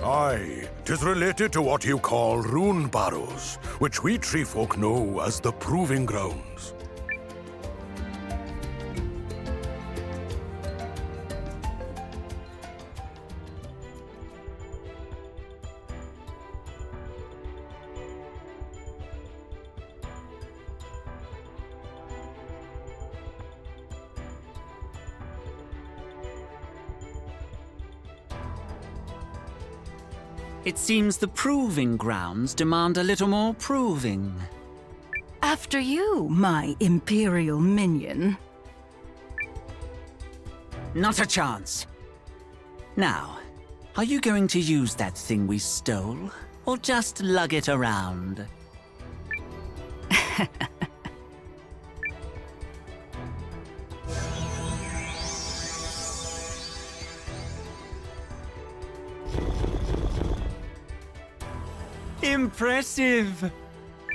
Aye, 'tis related to what you call rune barrows, which we treefolk know as the Proving Grounds. It seems the proving grounds demand a little more proving. After you, my Imperial minion. Not a chance. Now, are you going to use that thing we stole, or just lug it around? Impressive!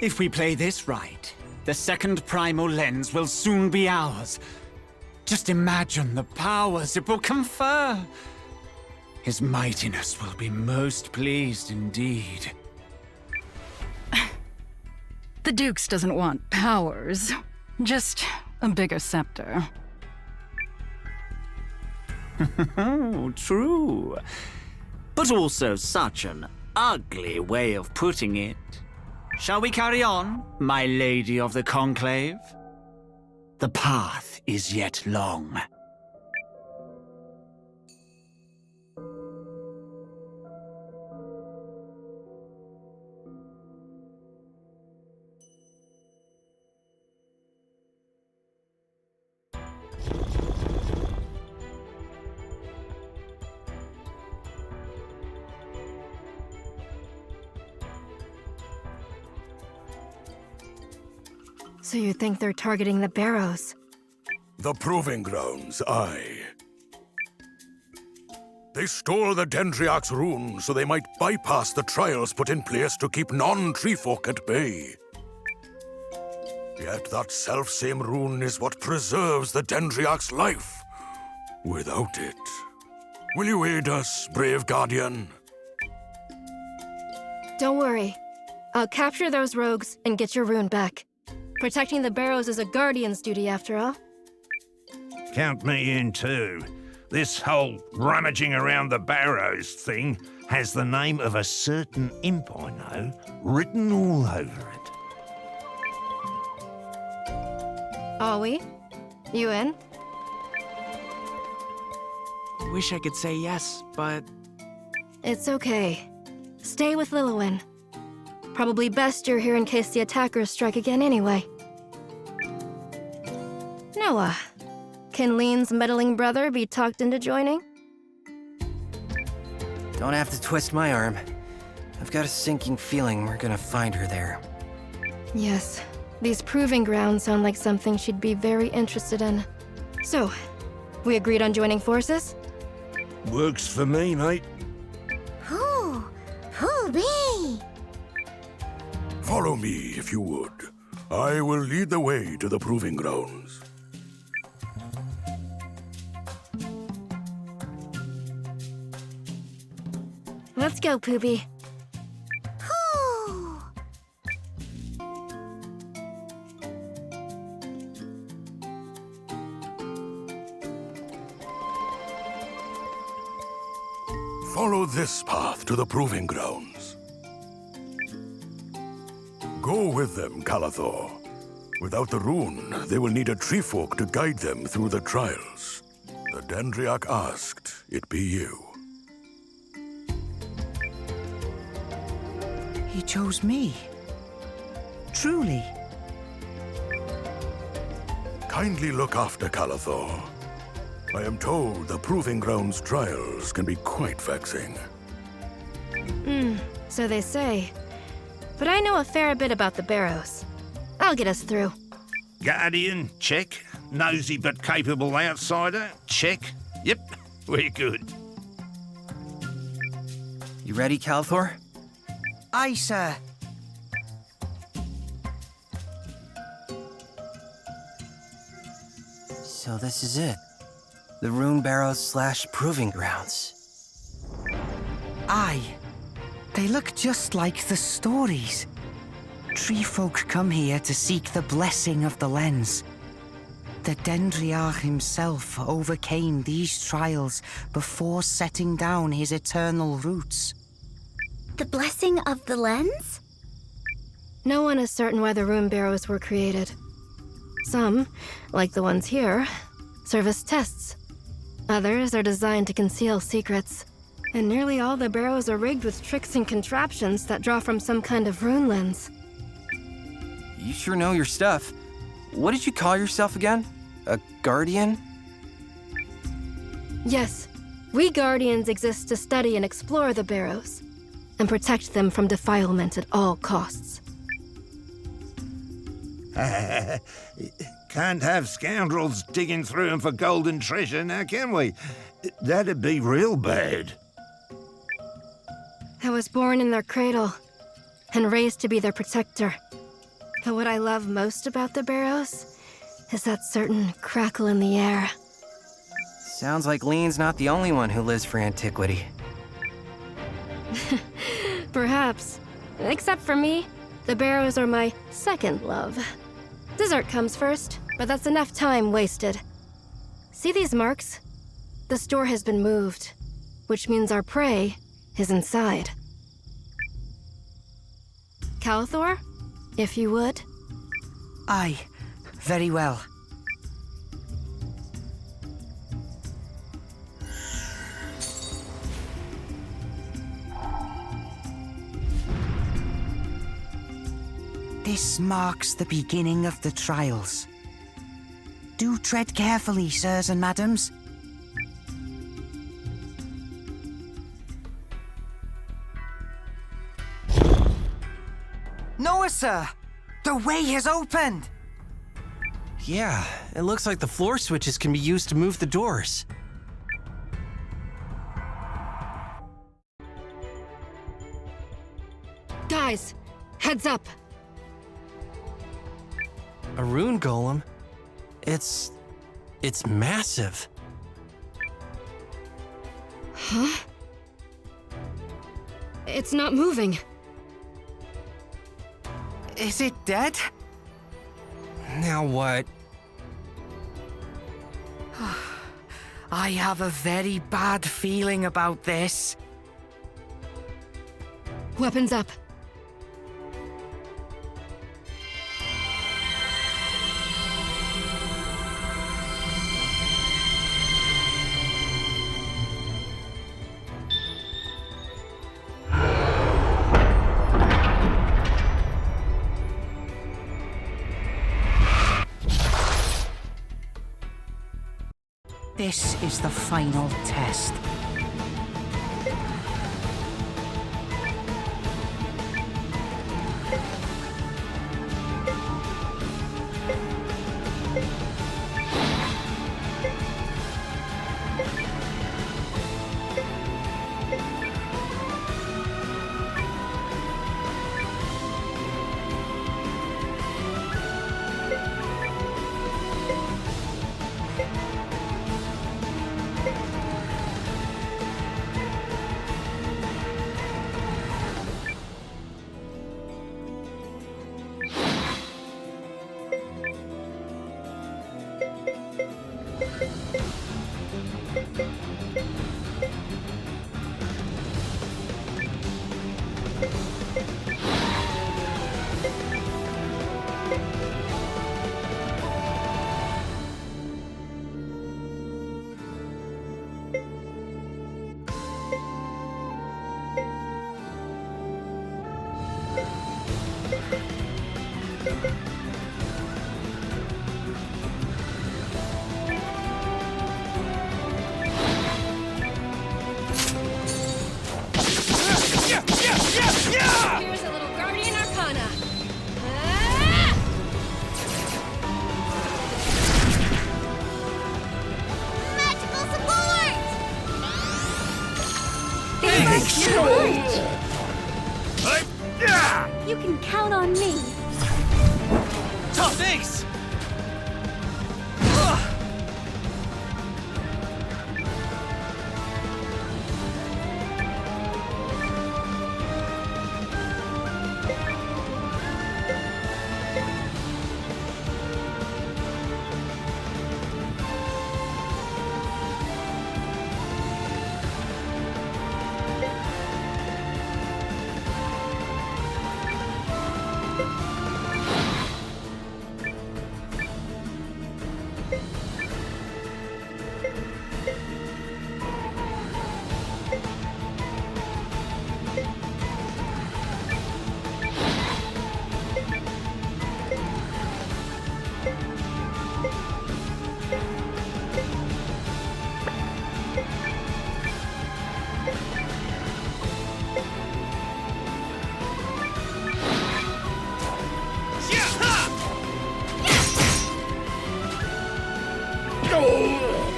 If we play this right, the second primal lens will soon be ours. Just imagine the powers it will confer. His mightiness will be most pleased indeed. The Dukes doesn't want powers, just a bigger scepter. True. But also such an ugly way of putting it. Shall we carry on, my lady of the Conclave? The path is yet long. So you think they're targeting the barrows? The Proving Grounds, aye. They stole the Dendriarch's rune so they might bypass the trials put in place to keep non-treefolk at bay. Yet that self-same rune is what preserves the Dendriarch's life. Without it, will you aid us, brave Guardian? Don't worry. I'll capture those rogues and get your rune back. Protecting the barrows is a Guardian's duty, after all. Count me in too. This whole rummaging around the barrows thing has the name of a certain imp I know written all over it. Are we? You in? Wish I could say yes, but... It's okay. Stay with Lilywin. Probably best you're here in case the attackers strike again anyway. Noah, can Lean's meddling brother be talked into joining? Don't have to twist my arm. I've got a sinking feeling we're gonna find her there. Yes, these proving grounds sound like something she'd be very interested in. So, we agreed on joining forces? Works for me, mate. Who be? Follow me, if you would. I will lead the way to the Proving Grounds. Let's go, Poopy. Follow this path to the Proving Grounds. Go with them, Calathor. Without the rune, they will need a treefolk to guide them through the trials. The Dendriarch asked it be you. He chose me. Truly. Kindly look after Calathor. I am told the Proving Grounds trials can be quite vexing. So they say. But I know a fair bit about the barrows. I'll get us through. Guardian, check. Nosy but capable outsider, check. Yep, we're good. You ready, Calathor? Aye, sir. So this is it. The Rune Barrows / Proving Grounds. Aye. They look just like the stories. Treefolk come here to seek the blessing of the lens. The Dendriarch himself overcame these trials before setting down his eternal roots. The blessing of the lens? No one is certain why the rune barrows were created. Some, like the ones here, serve as tests. Others are designed to conceal secrets. And nearly all the barrows are rigged with tricks and contraptions that draw from some kind of rune lens. You sure know your stuff. What did you call yourself again? A Guardian? Yes, we Guardians exist to study and explore the barrows, and protect them from defilement at all costs. Can't have scoundrels digging through them for golden treasure, now can we? That'd be real bad. I was born in their cradle, and raised to be their protector. But what I love most about the barrows is that certain crackle in the air. Sounds like Lean's not the only one who lives for antiquity. Perhaps. Except for me, the barrows are my second love. Dessert comes first, but that's enough time wasted. See these marks? The store has been moved, which means our prey is inside. Calathor, if you would. Aye, very well. This marks the beginning of the trials. Do tread carefully, sirs and madams. Noah, sir! The way has opened! Yeah, it looks like the floor switches can be used to move the doors. Guys, heads up. A rune golem? It's massive. Huh? It's not moving. Is it dead? Now what? I have a very bad feeling about this. Weapons up. This is the final test. Here's a little Guardian Arcana. Magical support! You can count on me. Tough, thanks!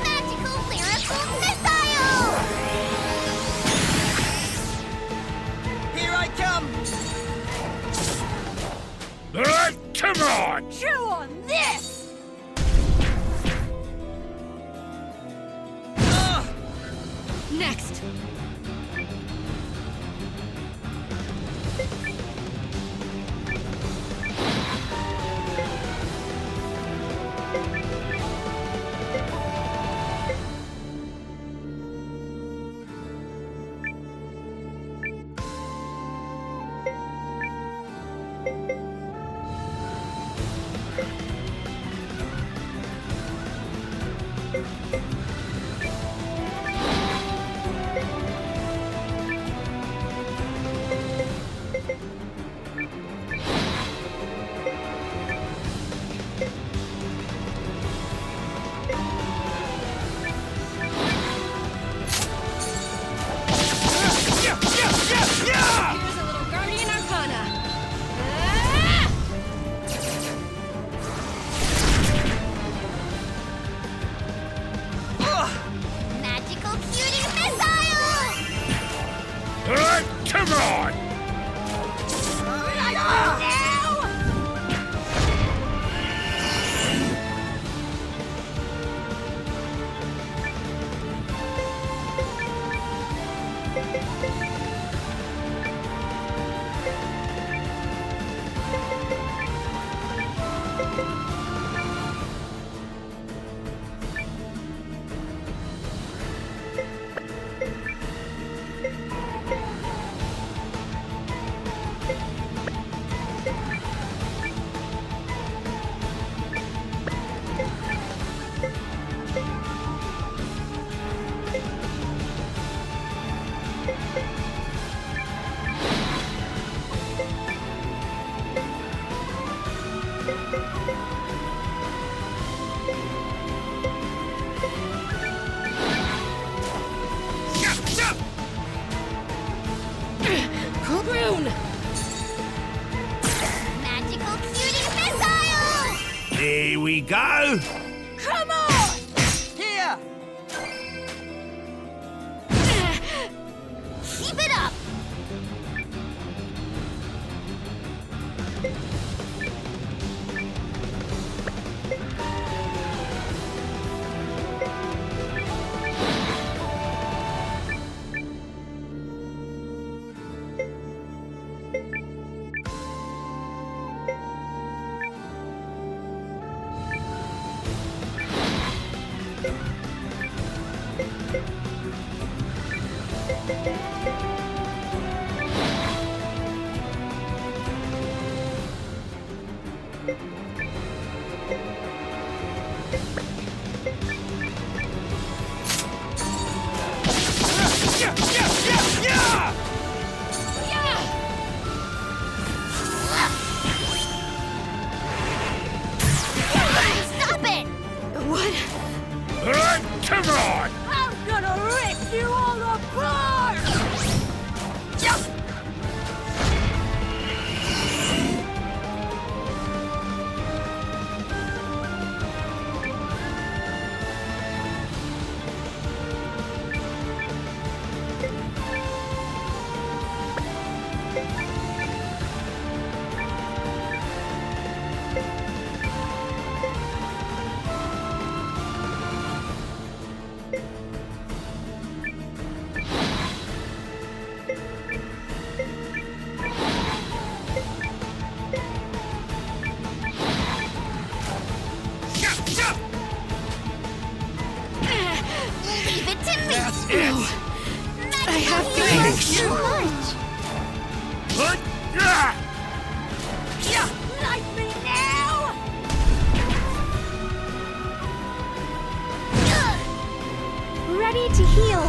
Magical lyrical missile! Here I come! Come on! Chew on this! Next. we go. Come on! Here! Keep it up! Stop it! What? Come on! I'm gonna rip you all apart! Leave it to me! That's it! I have to Thanks. too much! Like me now! Ready to heal.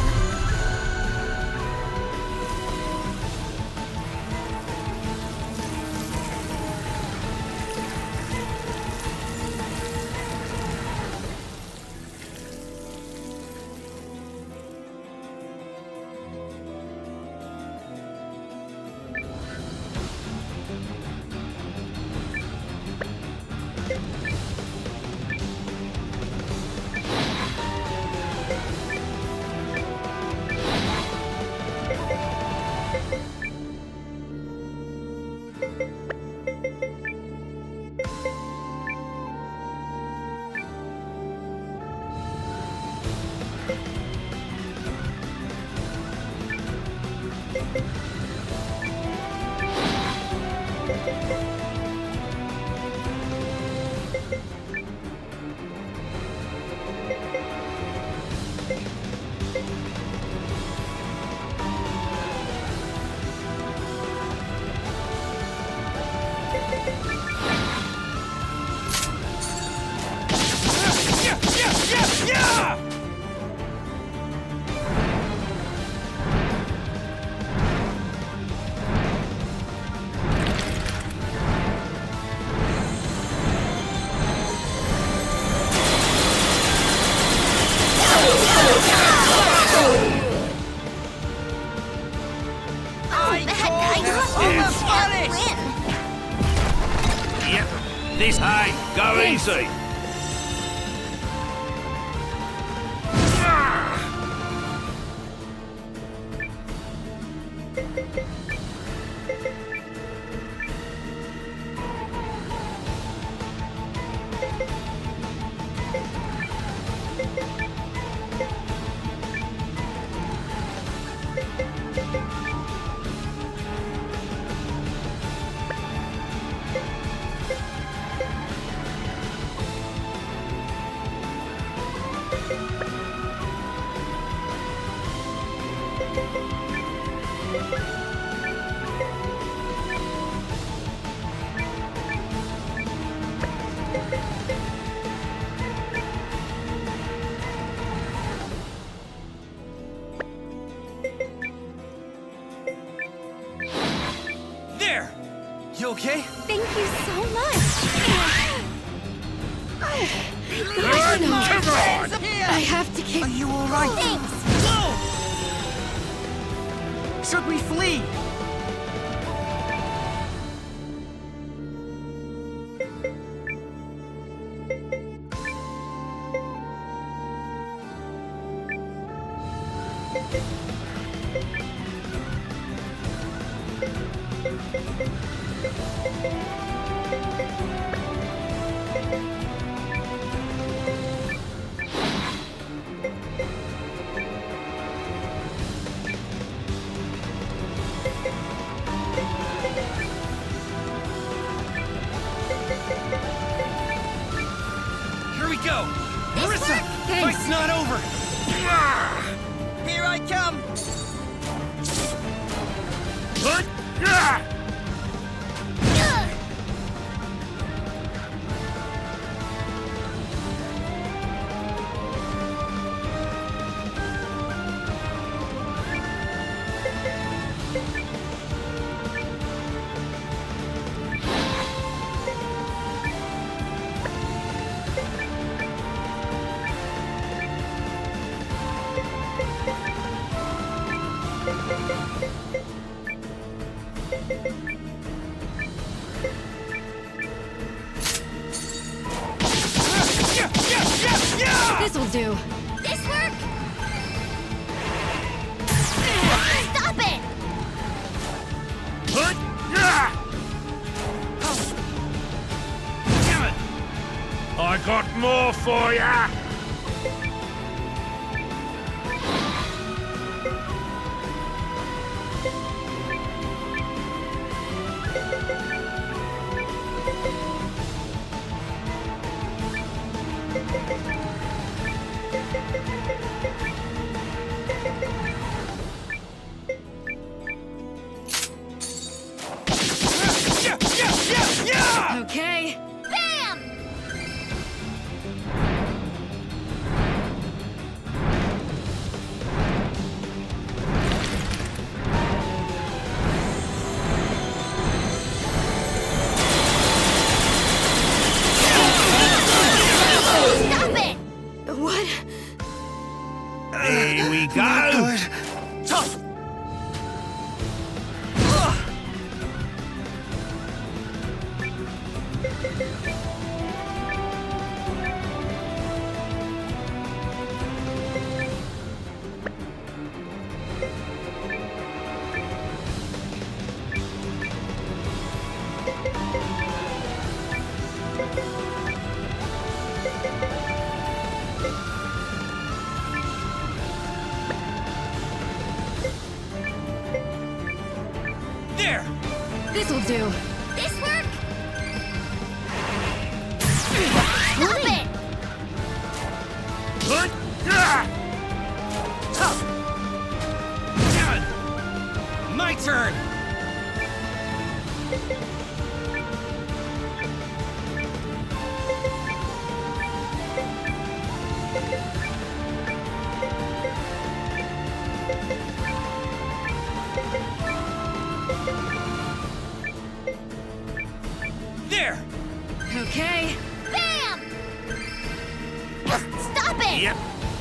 This hay, go easy. There! You okay? Thank you so much. Come on! I have to keep. Are you all right? Thanks. Should we flee? Here we go! Marissa! Fight's not over! Here I come! This'll do. This work? Stop it! Damn it! I got more for ya! Okay. Bam! Stop it! What? Here we go! Good. Tough! There! This'll do. This work? Stop it! Tough! Damn it! My turn! There! Okay. Bam! Stop it! Yep,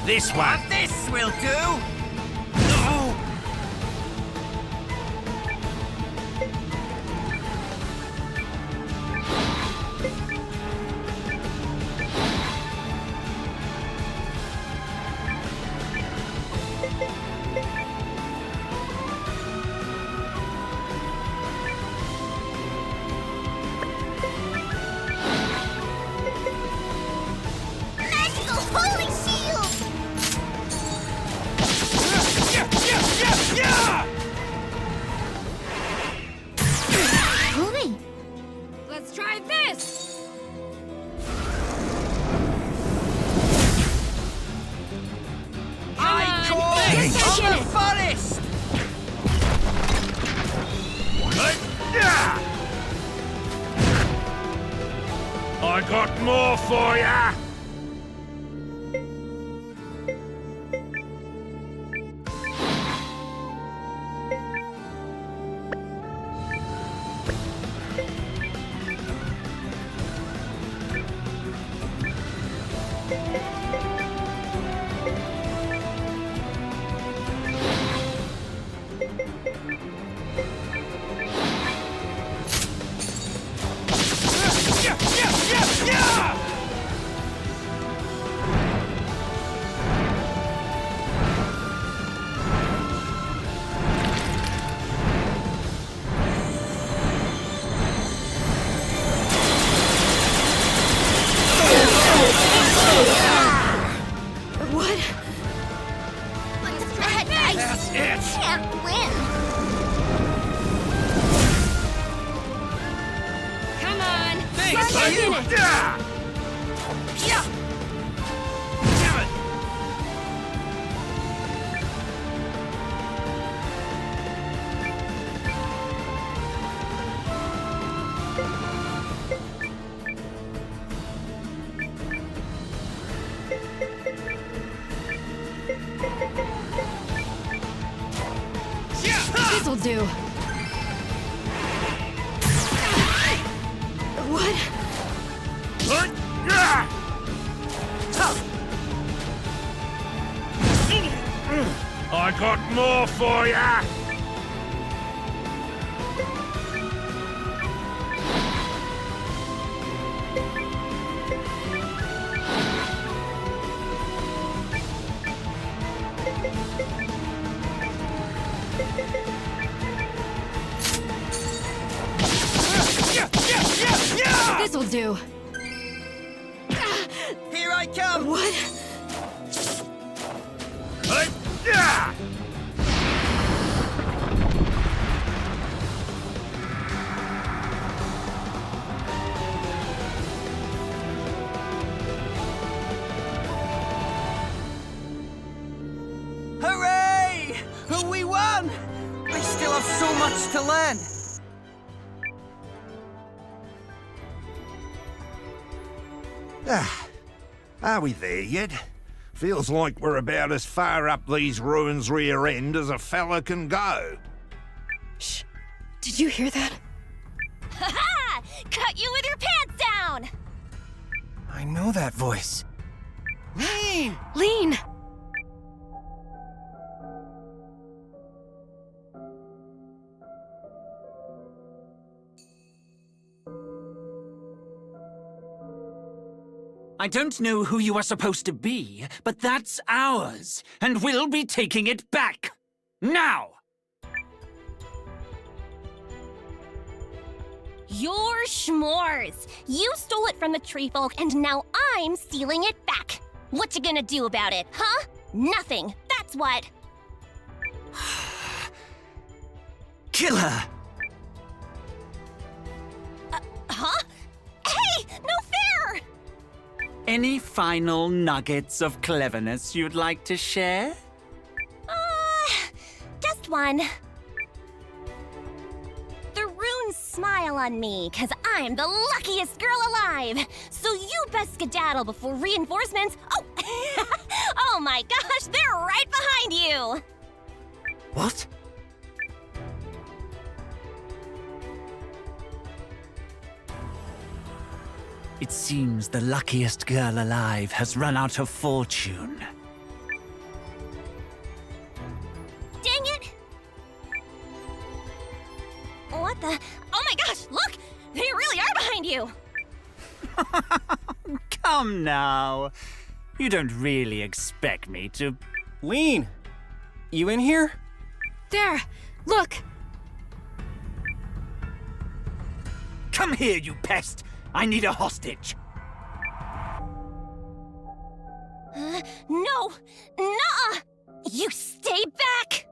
this one. This will do! No! Magical holy shield! Moving. Let's try this. I call this the forest! I got more for ya! This'll do. What? I got more for ya! This'll do. Here I come! What? Hooray! We won! I still have so much to learn. Are we there yet? Feels like we're about as far up these ruins' rear end as a fella can go. Shh. Did you hear that? Ha-ha! Cut you with your pants down! I know that voice. Lean! Lean! I don't know who you are supposed to be, but that's ours, and we'll be taking it back. Now! Your schmores! You stole it from the tree folk, and now I'm stealing it back. What you gonna do about it, huh? Nothing. That's what. Kill her! Huh? Hey! No fair! Any final nuggets of cleverness you'd like to share? Just one. The runes smile on me, because I'm the luckiest girl alive. So you best skedaddle before reinforcements. Oh! Oh my gosh, they're right behind you! What? It seems the luckiest girl alive has run out of fortune. Dang it! What the? Oh my gosh, look! They really are behind you! Come now. You don't really expect me to... Lean! You in here? There! Look! Come here, you pest! I need a hostage! No! Nuh-uh! You stay back!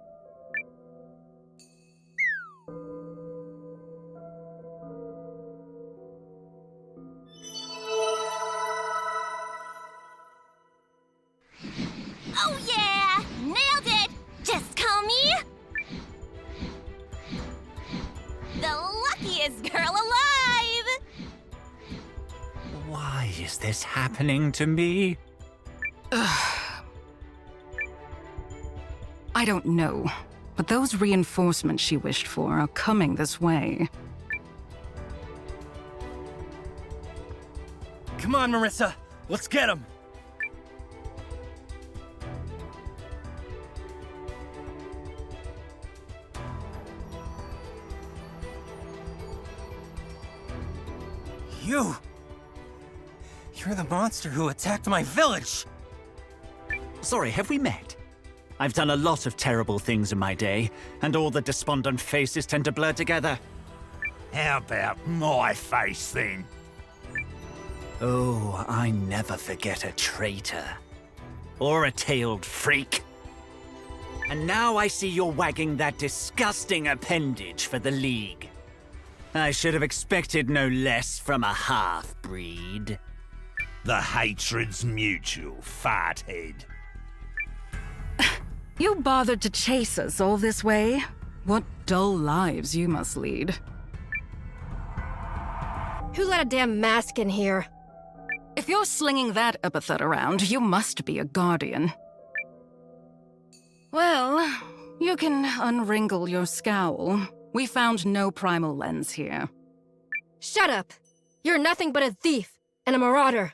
Oh yeah! Nailed it! Just call me... the luckiest girl alive! Why is this happening to me? I don't know, but those reinforcements she wished for are coming this way. Come on, Marissa. Let's get them. You're the monster who attacked my village! Sorry, have we met? I've done a lot of terrible things in my day, and all the despondent faces tend to blur together. How about my face, then? Oh, I never forget a traitor. Or a tailed freak. And now I see you're wagging that disgusting appendage for the League. I should have expected no less from a half-breed. The hatred's mutual, fathead. You bothered to chase us all this way? What dull lives you must lead. Who let a damn mask in here? If you're slinging that epithet around, you must be a guardian. Well, you can unwrinkle your scowl. We found no primal lens here. Shut up! You're nothing but a thief and a marauder.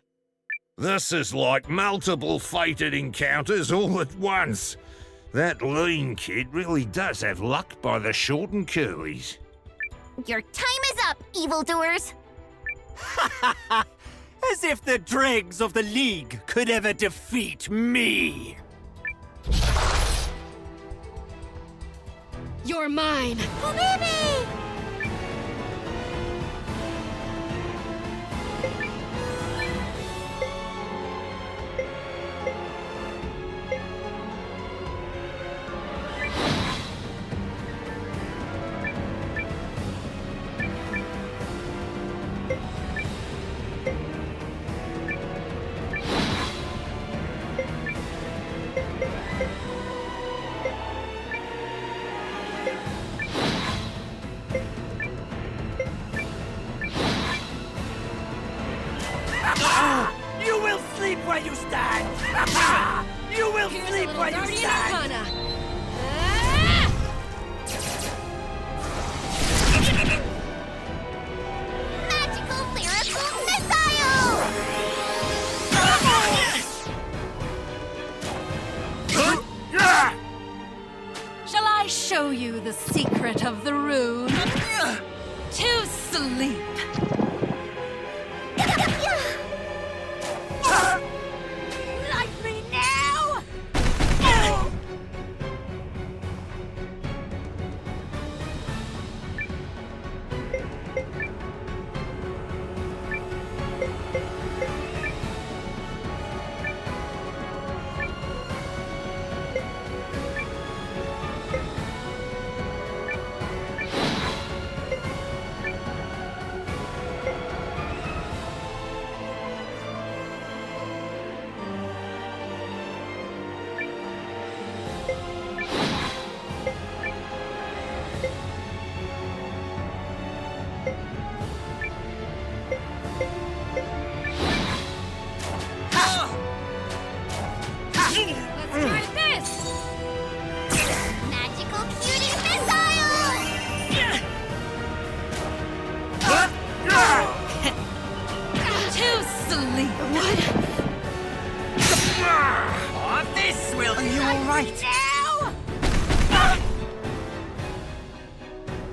This is like multiple fated encounters all at once. That lean kid really does have luck by the short and curlies. Your time is up, evildoers! As if the dregs of the League could ever defeat me! You're mine! Oh, baby! You will sleep where you stand! You will sleep where you stand! Magical lyrical missile! Shall I show you the secret of the rune? To sleep. Like me now!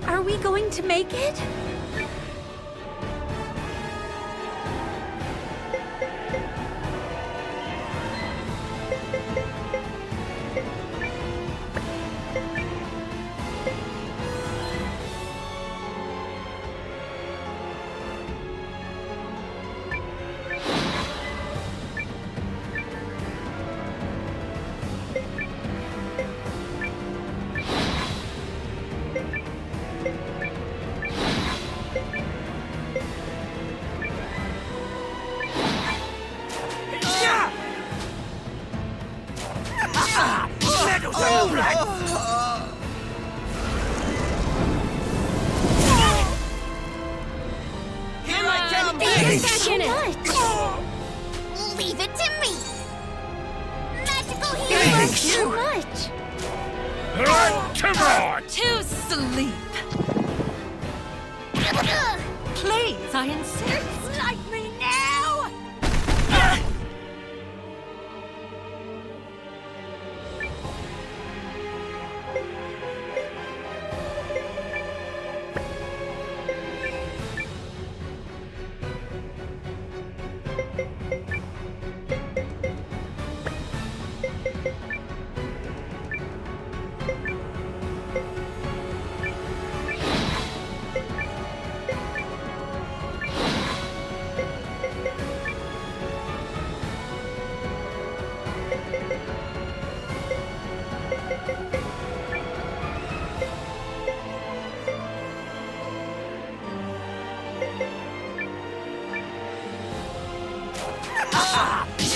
Are we going to make it? Leave it to me! Magical hero! Too much! Come on! To sleep. Please, I insist. Like me now!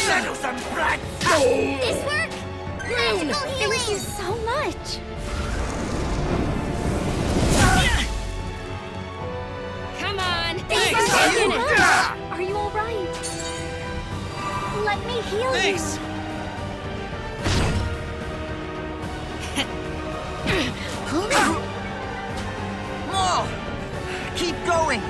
Meddlesome brats! This work? Magical Thank you healing! so much. Come on! Are you all right? Let me heal Thanks. you. More! Keep going!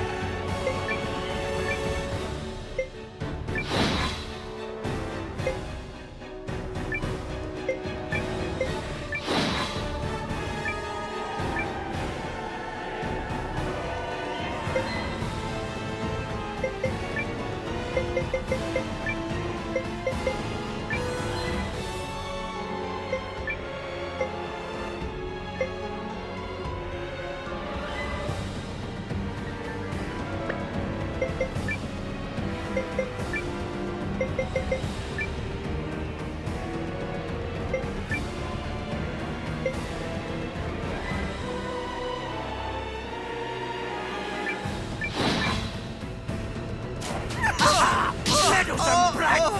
Meddlesome brats!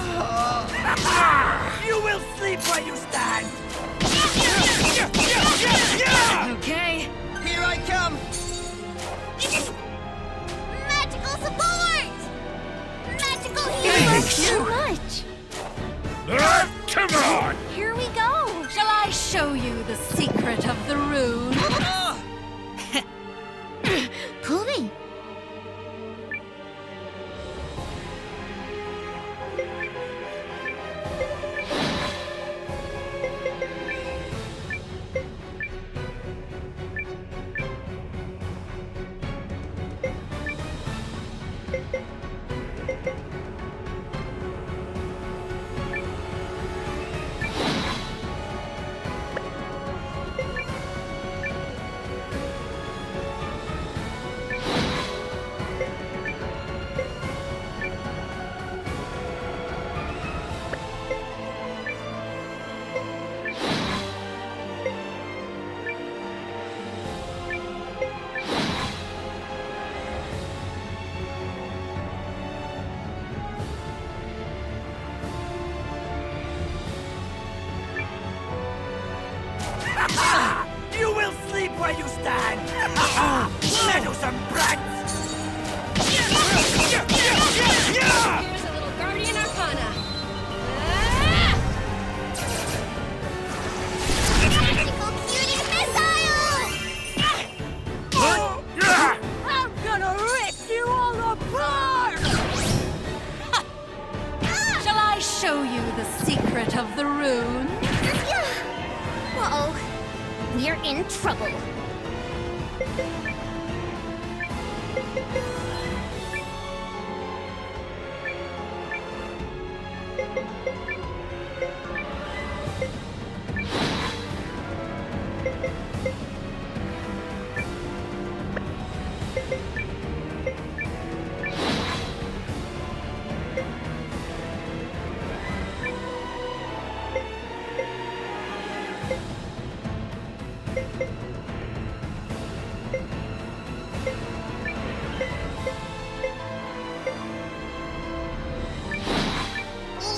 You will sleep where you stand! Okay. Here I come! Magical support! Magical Thank you healing! so much. Come on! Here we go. Shall I show you the secret of the rune? Pull me. You will sleep where you stand! Meddlesome brats! Here's a little Guardian Arcana. Magical cutie missile! I'm gonna rip you all apart! Shall I show you the secret of the rune? Uh-oh. We're in trouble.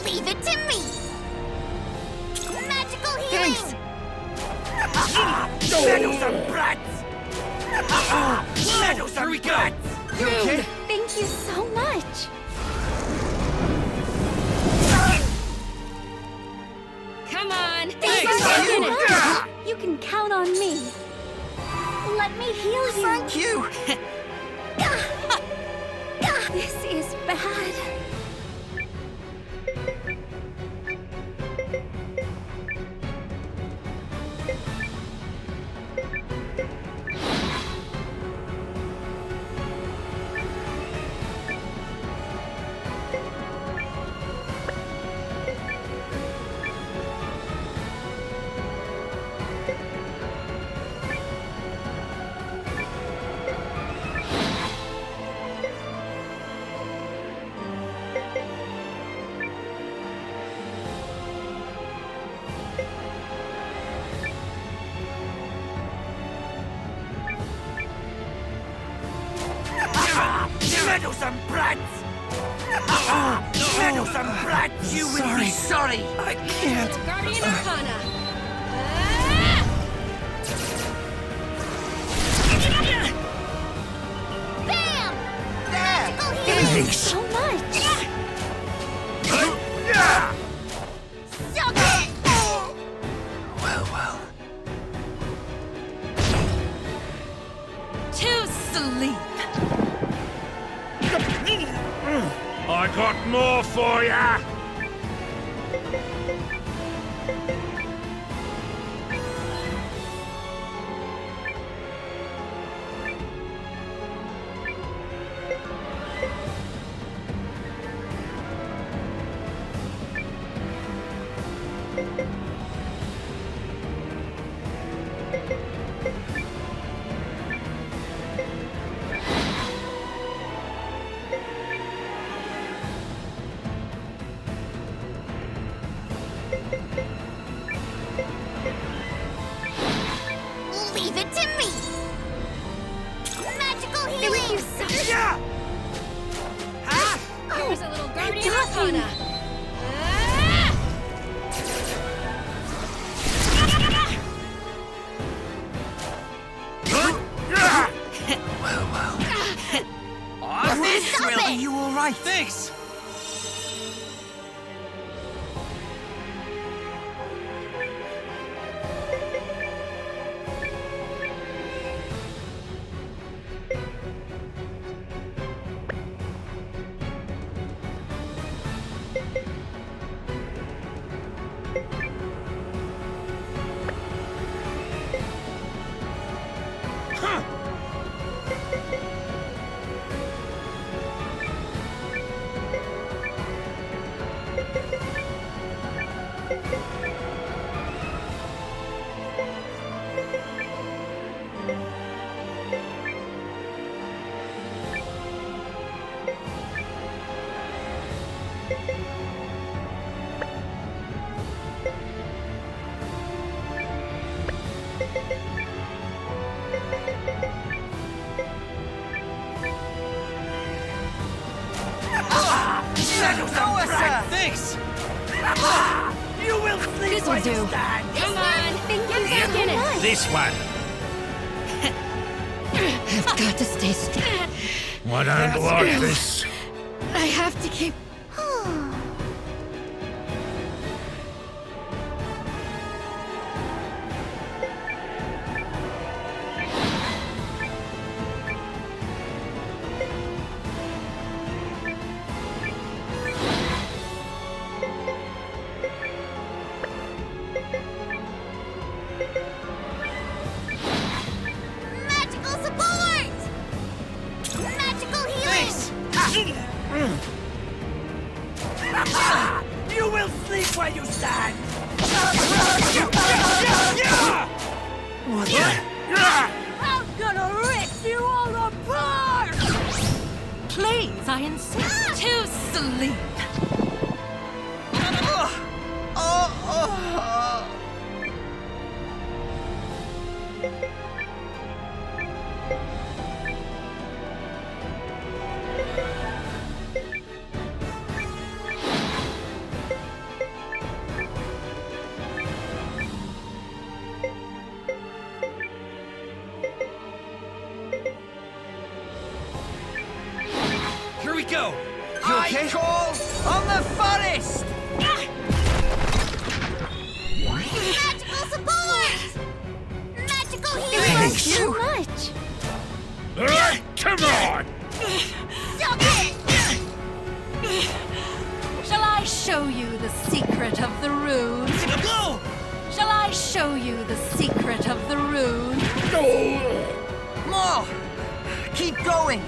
Leave it to me! Magical healing! Meddlesome brats! Meddlesome brats! You okay? Thank you so much. Come on! You can count on me. Let me heal you. Thank you! This is bad. Meddlesome brats! Meddlesome brat, you will be sorry! I can't. Guardian Arcana. Bam! There! Magical healing! So much! Suck it! Well. To sleep. I got more for ya! Leave it to me! Magical healing! Here was a little Guardian Arcana. This will... Are you all right? Thanks! Thanks! You will sleep This'll where do. you stand! Come on, get back in it. This one. I've got to stay strong. I don't like this. I have to keep. Magical support! Magical healing! You will sleep where you stand! I'm gonna rip you all apart! Please, I insist. To sleep. Here we go! You okay? I call on the forest! Magical support! Magical healing! Thanks. So much! Come on! Suck it! Shall I show you the secret of the rune? Go! Shall I show you the secret of the rune? More! Keep going!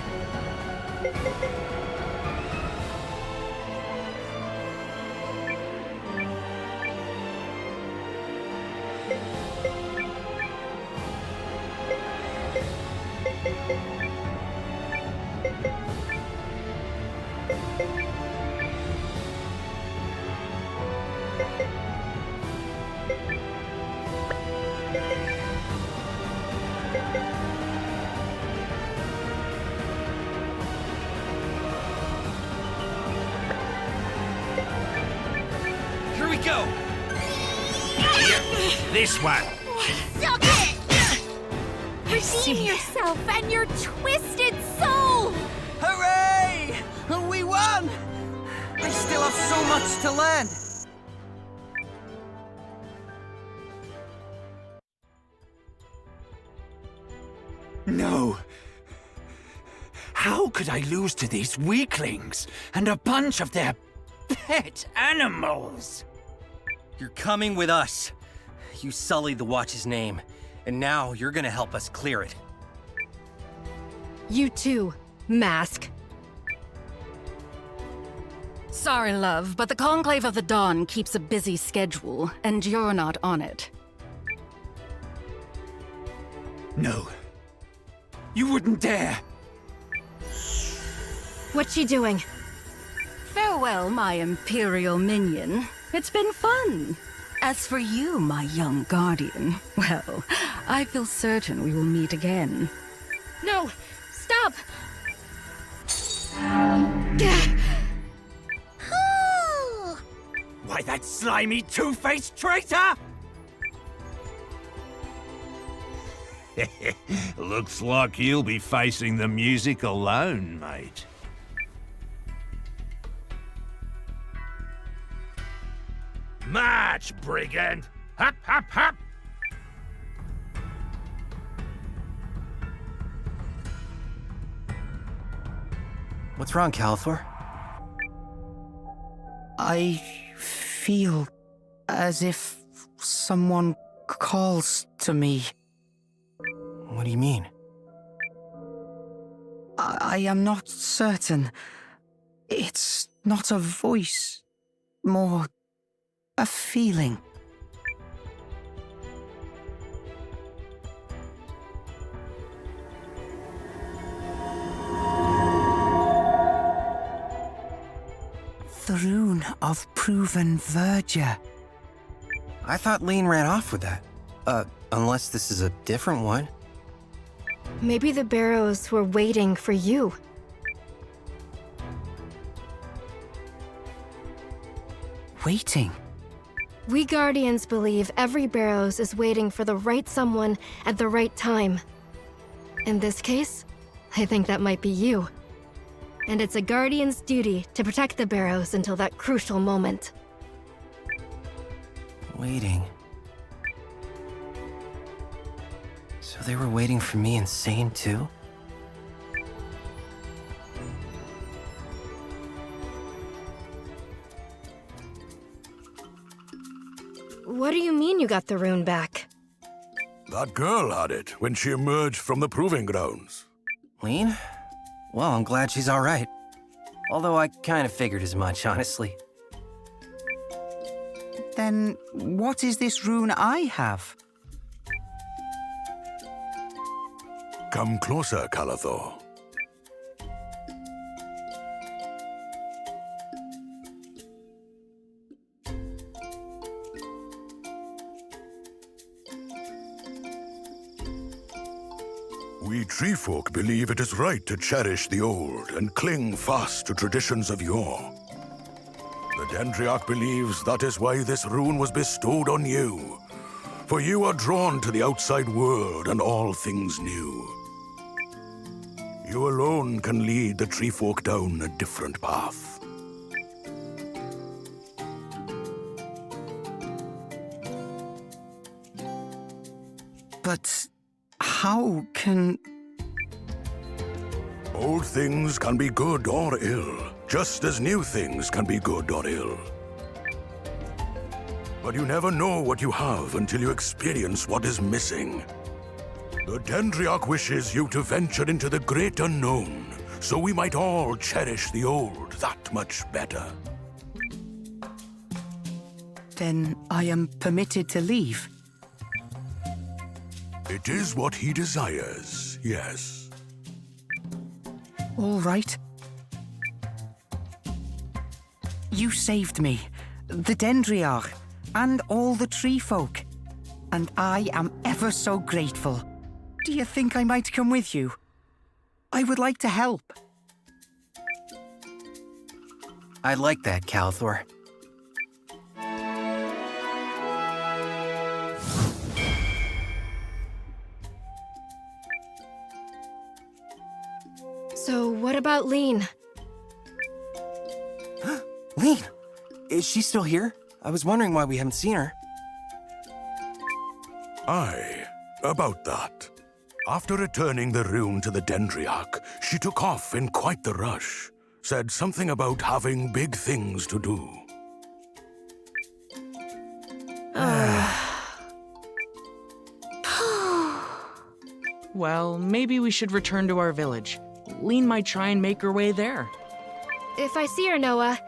go! Yep, this one. Suck it! Redeem yourself and your twisted soul! Hooray! We won! I still have so much to learn. No! How could I lose to these weaklings and a bunch of their pet animals? You're coming with us. You sullied the Watch's name, and now you're gonna help us clear it. You too, Mask. Sorry, love, but the Conclave of the Dawn keeps a busy schedule, and you're not on it. No. You wouldn't dare! What's she doing? Farewell, my Imperial minion. It's been fun. As for you, my young guardian, well, I feel certain we will meet again. No! Stop! Why, that slimy, two-faced traitor! Looks like you'll be facing the music alone, mate. March, brigand! Hop, hop, hop! What's wrong, Calithor? I feel as if someone calls to me. What do you mean? I am not certain. It's not a voice, more a feeling. The rune of proven verdure. I thought Lean ran off with that. Unless this is a different one. Maybe the Barrows were waiting for you. Waiting? We Guardians believe every Barrows is waiting for the right someone at the right time. In this case, I think that might be you. And it's a Guardian's duty to protect the Barrows until that crucial moment. Waiting. So they were waiting for me insane too? What do you mean you got the rune back? That girl had it when she emerged from the proving grounds. Lean? Well, I'm glad she's alright. Although I kind of figured as much, honestly. Then what is this rune I have? Come closer, Calithor. We tree folk believe it is right to cherish the old and cling fast to traditions of yore. The Dendriarch believes that is why this rune was bestowed on you. For you are drawn to the outside world and all things new. You alone can lead the tree folk down a different path. But how can... Old things can be good or ill, just as new things can be good or ill. But you never know what you have until you experience what is missing. The Dendriarch wishes you to venture into the great unknown, so we might all cherish the old that much better. Then I am permitted to leave? It is what he desires, yes. All right. You saved me, the Dendriarch, and all the tree folk. And I am ever so grateful. Do you think I might come with you? I would like to help. I'd like that, Calithor. What about Lean? Lean! Is she still here? I was wondering why we haven't seen her. Aye, about that. After returning the rune to the Dendriarch, she took off in quite the rush. Said something about having big things to do. Well, maybe we should return to our village. Lean might try and make her way there. If I see her, Noah,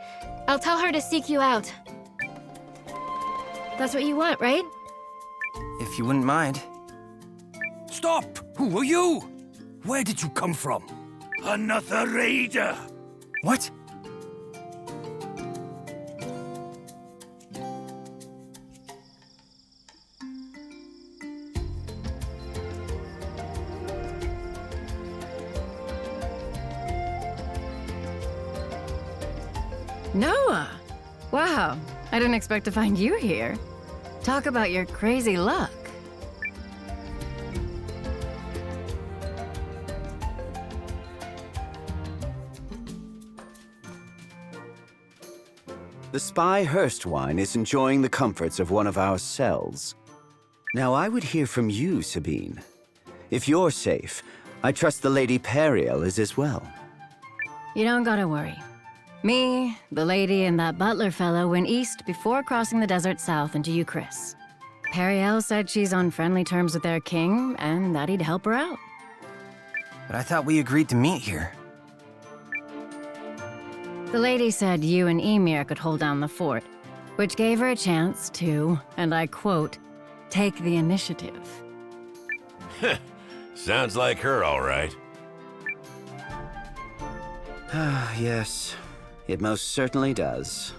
I'll tell her to seek you out. That's what you want, right? If you wouldn't mind. Stop! Who are you? Where did you come from? Another raider! What? Noah! Wow, I didn't expect to find you here. Talk about your crazy luck. The spy Hurstwine is enjoying the comforts of one of our cells. Now, I would hear from you, Sabine. If you're safe, I trust the Lady Periel is as well. You don't gotta worry. Me, the lady, and that butler fellow went east before crossing the desert south into Euchris. Periel said she's on friendly terms with their king, and that he'd help her out. But I thought we agreed to meet here. The lady said you and Ymir could hold down the fort, which gave her a chance to, and I quote, take the initiative. Sounds like her, all right. Yes, it most certainly does.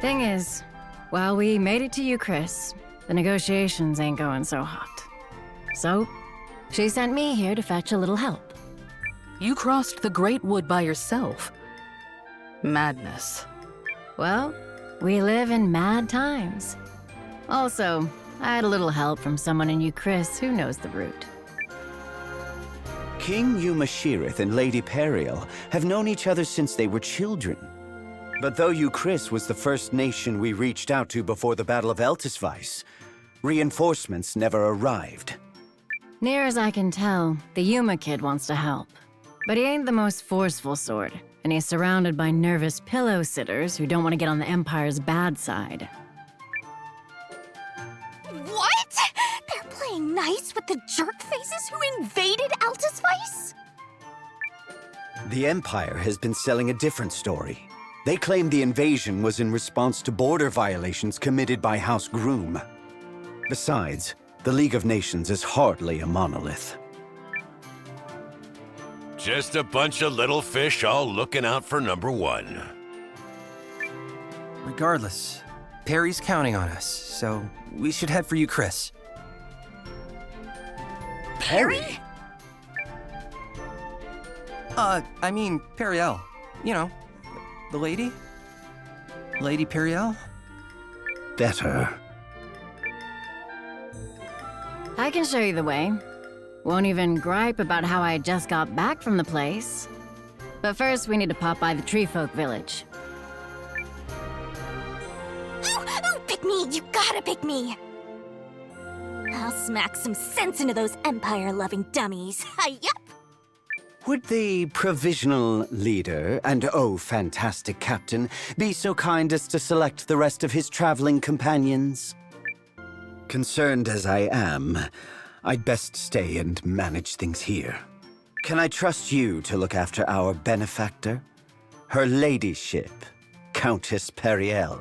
Thing is, while we made it to Euchris, the negotiations ain't going so hot. So, she sent me here to fetch a little help. You crossed the Great Wood by yourself. Madness. Well, we live in mad times. Also, I had a little help from someone in Euchris who knows the route. King Umashirith and Lady Periel have known each other since they were children. But though Euchris was the first nation we reached out to before the Battle of Eltisvice, reinforcements never arrived. Near as I can tell, the Yuma kid wants to help. But he ain't the most forceful sort, and he's surrounded by nervous pillow sitters who don't want to get on the Empire's bad side. What? They're playing nice with the jerk faces who invaded Eltisvice? The Empire has been selling a different story. They claim the invasion was in response to border violations committed by House Groom. Besides, the League of Nations is hardly a monolith. Just a bunch of little fish all looking out for number one. Regardless, Perry's counting on us, so we should head for Euchris. Perry? I mean, Periel. You know, the lady? Lady Periel? Better. I can show you the way. Won't even gripe about how I just got back from the place. But first, we need to pop by the Treefolk village. Ooh, pick me! You gotta pick me! I'll smack some sense into those Empire-loving dummies. Yup! Would the provisional leader and fantastic captain be so kind as to select the rest of his traveling companions? Concerned as I am, I'd best stay and manage things here. Can I trust you to look after our benefactor? Her ladyship, Countess Periel.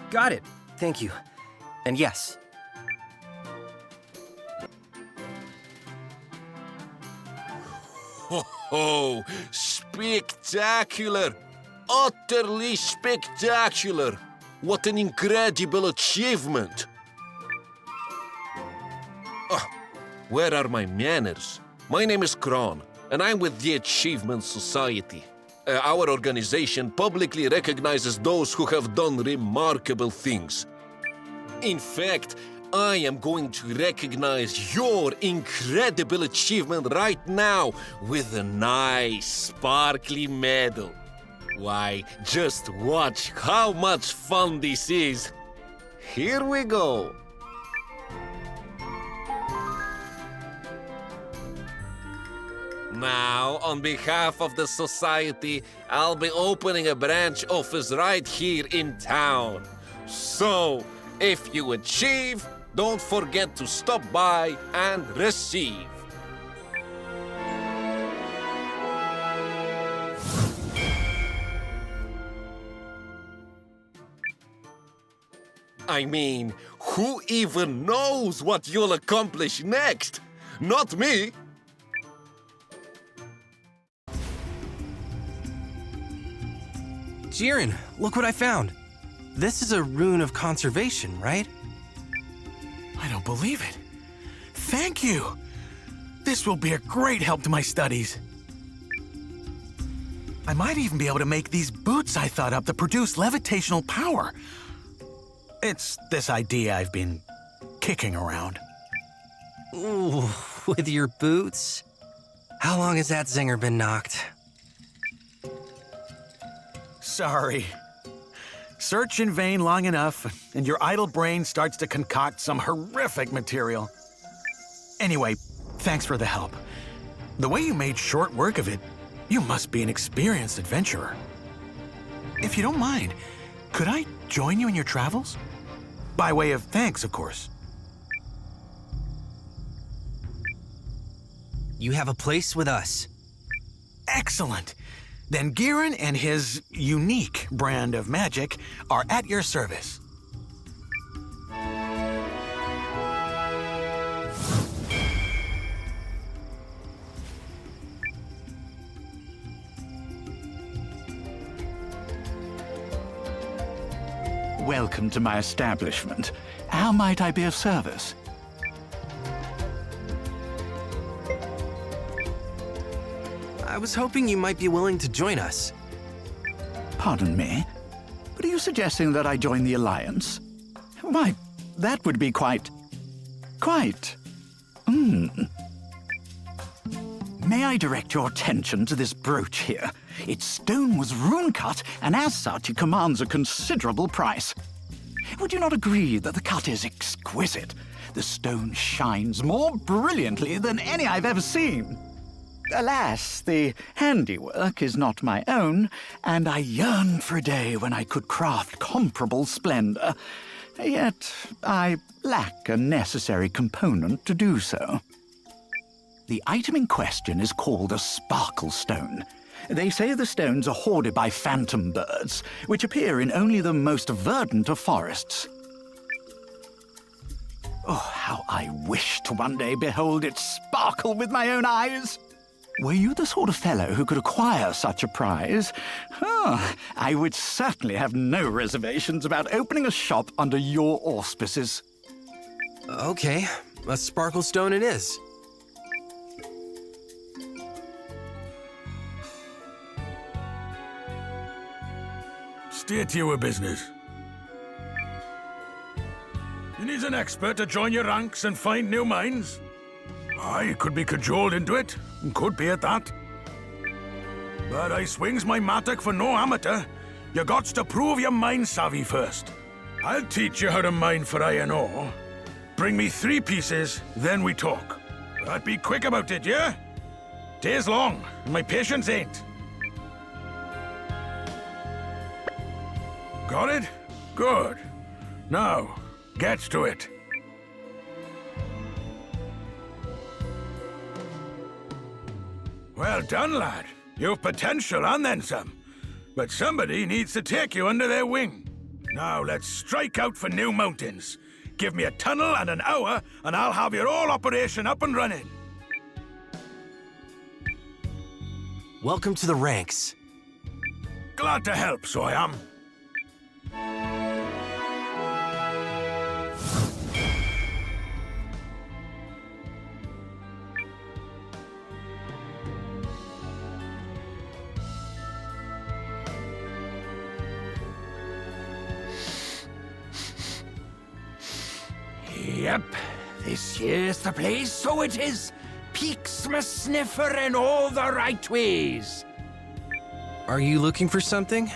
Got it. Thank you. And yes. Oh, spectacular! Utterly spectacular! What an incredible achievement! Where are my manners? My name is Kron, and I'm with the Achievement Society. Our organization publicly recognizes those who have done remarkable things. In fact, I am going to recognize your incredible achievement right now with a nice, sparkly medal. Why, just watch how much fun this is. Here we go. Now, on behalf of the society, I'll be opening a branch office right here in town. So, if you achieve, don't forget to stop by and receive. I mean, who even knows what you'll accomplish next? Not me. Jiren, look what I found. This is a rune of conservation, right? I don't believe it. Thank you. This will be a great help to my studies. I might even be able to make these boots I thought up that produce levitational power. It's this idea I've been kicking around. Ooh, with your boots? How long has that zinger been knocked? Sorry. Search in vain long enough, and your idle brain starts to concoct some horrific material. Anyway, thanks for the help. The way you made short work of it, you must be an experienced adventurer. If you don't mind, could I join you in your travels? By way of thanks, of course. You have a place with us. Excellent. Then Giran and his unique brand of magic are at your service. Welcome to my establishment. How might I be of service? I was hoping you might be willing to join us. Pardon me? But are you suggesting that I join the Alliance? Why, that would be quite... May I direct your attention to this brooch here? Its stone was rune-cut, and as such, it commands a considerable price. Would you not agree that the cut is exquisite? The stone shines more brilliantly than any I've ever seen. Alas, the handiwork is not my own, and I yearn for a day when I could craft comparable splendor. Yet I lack a necessary component to do so. The item in question is called a sparkle stone. They say the stones are hoarded by phantom birds, which appear in only the most verdant of forests. Oh, how I wish to one day behold it sparkle with my own eyes! Were you the sort of fellow who could acquire such a prize? Oh, I would certainly have no reservations about opening a shop under your auspices. Okay, a sparkle stone it is. State your business. You need an expert to join your ranks and find new mines? I could be cajoled into it, could be at that. But I swings my mattock for no amateur. You gots to prove your mine savvy first. I'll teach you how to mine for iron ore. Bring me 3 pieces, then we talk. But be quick about it, yeah? Days long, and my patience ain't. Got it? Good. Now, get to it. Well done, lad. You've potential and then some. But somebody needs to take you under their wing. Now let's strike out for new mountains. Give me a tunnel and an hour, and I'll have your whole operation up and running. Welcome to the ranks. Glad to help, so I am. Yep, this here's the place, so it is. Peeks my sniffer in all the right ways. Are you looking for something?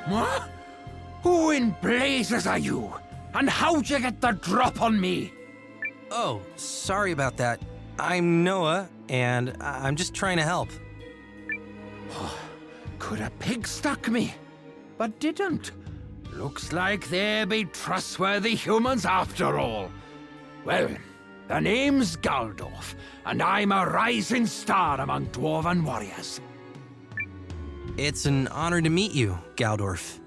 What? Who in blazes are you? And how'd you get the drop on me? Oh, sorry about that. I'm Noah, and I'm just trying to help. Could a pig stuck me, but didn't. Looks like they be trustworthy humans after all. Well, the name's Galdorf, and I'm a rising star among dwarven warriors. It's an honor to meet you, Galdorf.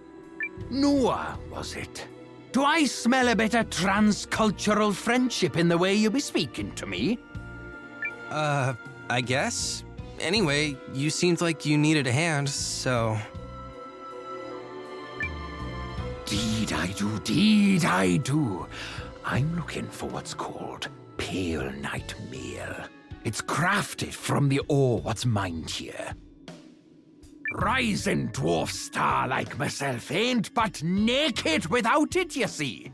Noah, was it? Do I smell a bit of transcultural friendship in the way you be speaking to me? I guess. Anyway, you seemed like you needed a hand, so... Deed I do. I'm looking for what's called Pale Night Mail. It's crafted from the ore what's mined here. Rising dwarf star like myself ain't but naked without it, you see.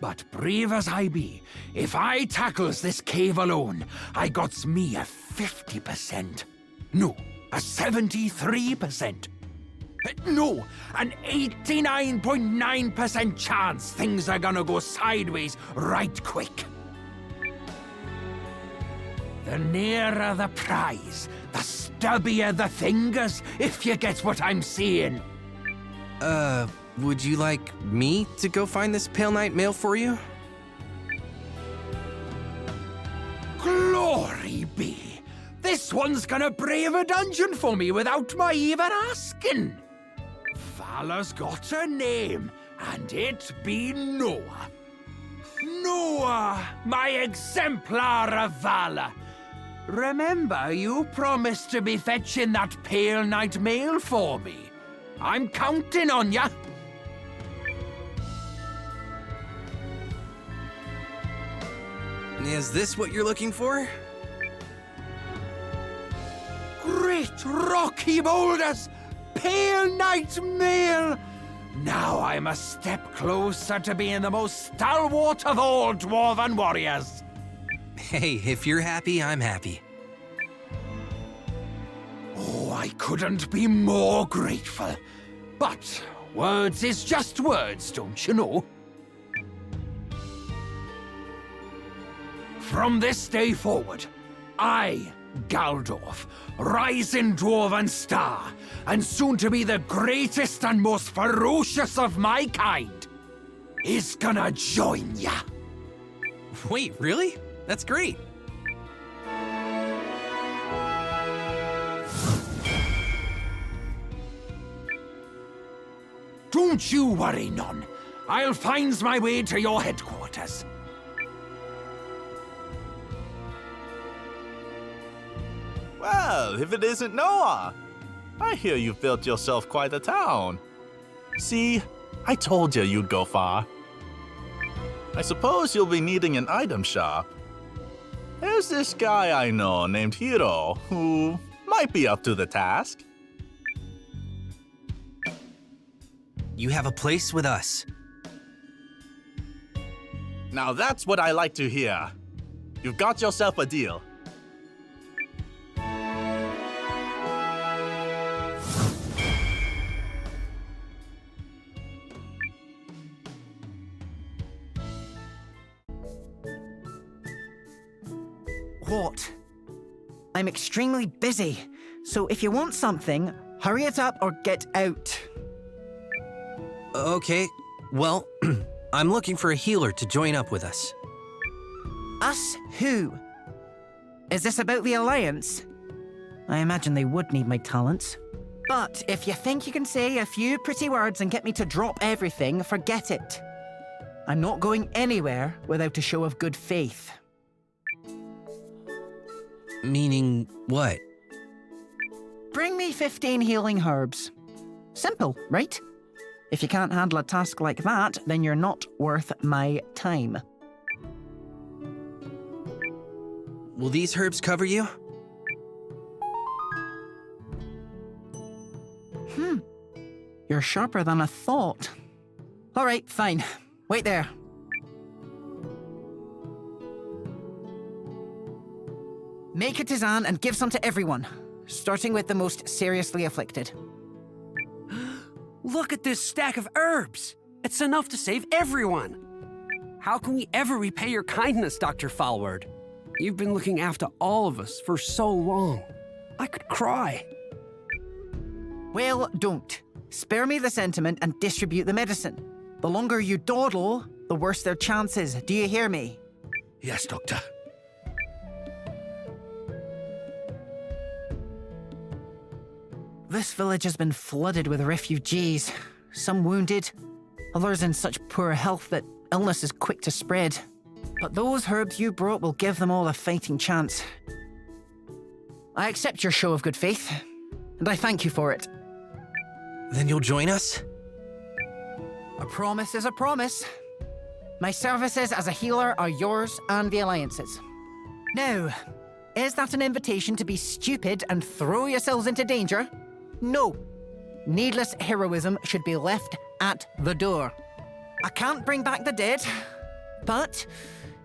But brave as I be, if I tackles this cave alone, I gots me a 50%. No, a 73%. No, an 89.9% chance things are gonna go sideways right quick. The nearer the prize, the stubbier the fingers, if you get what I'm saying. Would you like me to go find this Pale Night Mail for you? Glory be! This one's gonna brave a dungeon for me without my even asking. Valor's got a name, and it be Noah. Noah, my exemplar of valor. Remember, you promised to be fetching that Pale Night Mail for me. I'm counting on ya. Is this what you're looking for? Great rocky boulders! Pale Night Mail! Now I'm a step closer to being the most stalwart of all dwarven warriors. Hey, if you're happy, I'm happy. Oh, I couldn't be more grateful. But words is just words, don't you know? From this day forward, I, Galdorf, rising dwarven star, and soon to be the greatest and most ferocious of my kind, is gonna join ya. Wait, really? That's great. Don't you worry none. I'll find my way to your headquarters. Well, if it isn't Noah! I hear you've built yourself quite a town. See, I told you you'd go far. I suppose you'll be needing an item shop. There's this guy I know named Hiro who might be up to the task. You have a place with us. Now that's what I like to hear. You've got yourself a deal. What? I'm extremely busy, so if you want something, hurry it up or get out. Okay, well, I'm looking for a healer to join up with us. Us who? Is this about the Alliance? I imagine they would need my talents. But if you think you can say a few pretty words and get me to drop everything, forget it. I'm not going anywhere without a show of good faith. Meaning what? Bring me 15 healing herbs. Simple, right? If you can't handle a task like that, then you're not worth my time. Will these herbs cover you? You're You're sharper than I thought. All right, fine. Wait there. Make a tisane and give some to everyone, starting with the most seriously afflicted. Look at this stack of herbs. It's enough to save everyone. How can we ever repay your kindness, Dr. Falward? You've been looking after all of us for so long. I could cry. Well, don't. Spare me the sentiment and distribute the medicine. The longer you dawdle, the worse their chances. Do you hear me? Yes, Doctor. This village has been flooded with refugees. Some wounded, others in such poor health that illness is quick to spread. But those herbs you brought will give them all a fighting chance. I accept your show of good faith, and I thank you for it. Then you'll join us? A promise is a promise. My services as a healer are yours and the Alliance's. Now, is that an invitation to be stupid and throw yourselves into danger? No. Needless heroism should be left at the door. I can't bring back the dead, but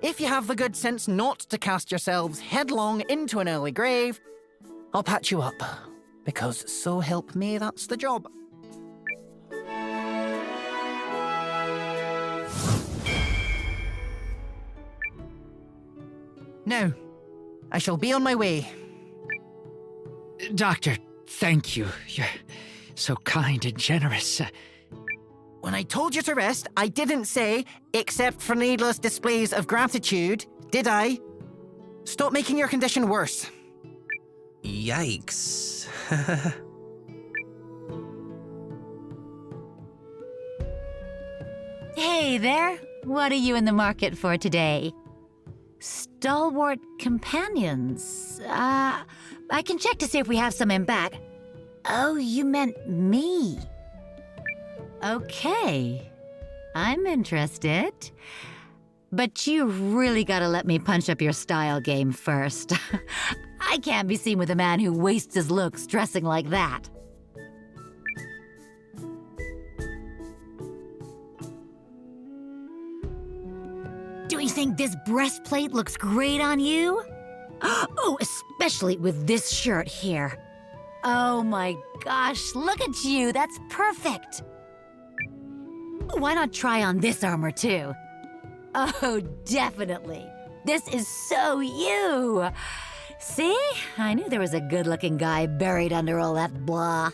if you have the good sense not to cast yourselves headlong into an early grave, I'll patch you up, because so help me, that's the job. Now, I shall be on my way. Doctor, thank you. You're so kind and generous. When I told you to rest, I didn't say, except for needless displays of gratitude, did I? Stop making your condition worse. Yikes. Hey there. What are you in the market for today? Stalwart companions. I can check to see if we have some in back. Oh, you meant me. Okay. I'm interested. But you really gotta let me punch up your style game first. I can't be seen with a man who wastes his looks dressing like that. Do you think this breastplate looks great on you? Oh, especially with this shirt here. Oh my gosh, look at you, that's perfect. Why not try on this armor too? Oh, definitely. This is so you. See? I knew there was a good-looking guy buried under all that blah.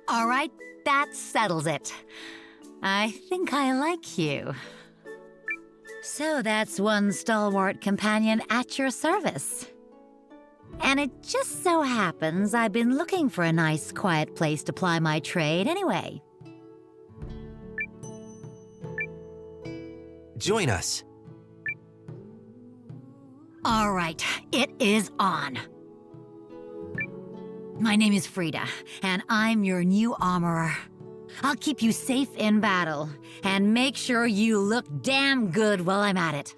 All right, that settles it. I think I like you. So that's one stalwart companion at your service. And it just so happens I've been looking for a nice, quiet place to ply my trade anyway. Join us. All right, it is on. My name is Frida, and I'm your new armorer. I'll keep you safe in battle, and make sure you look damn good while I'm at it.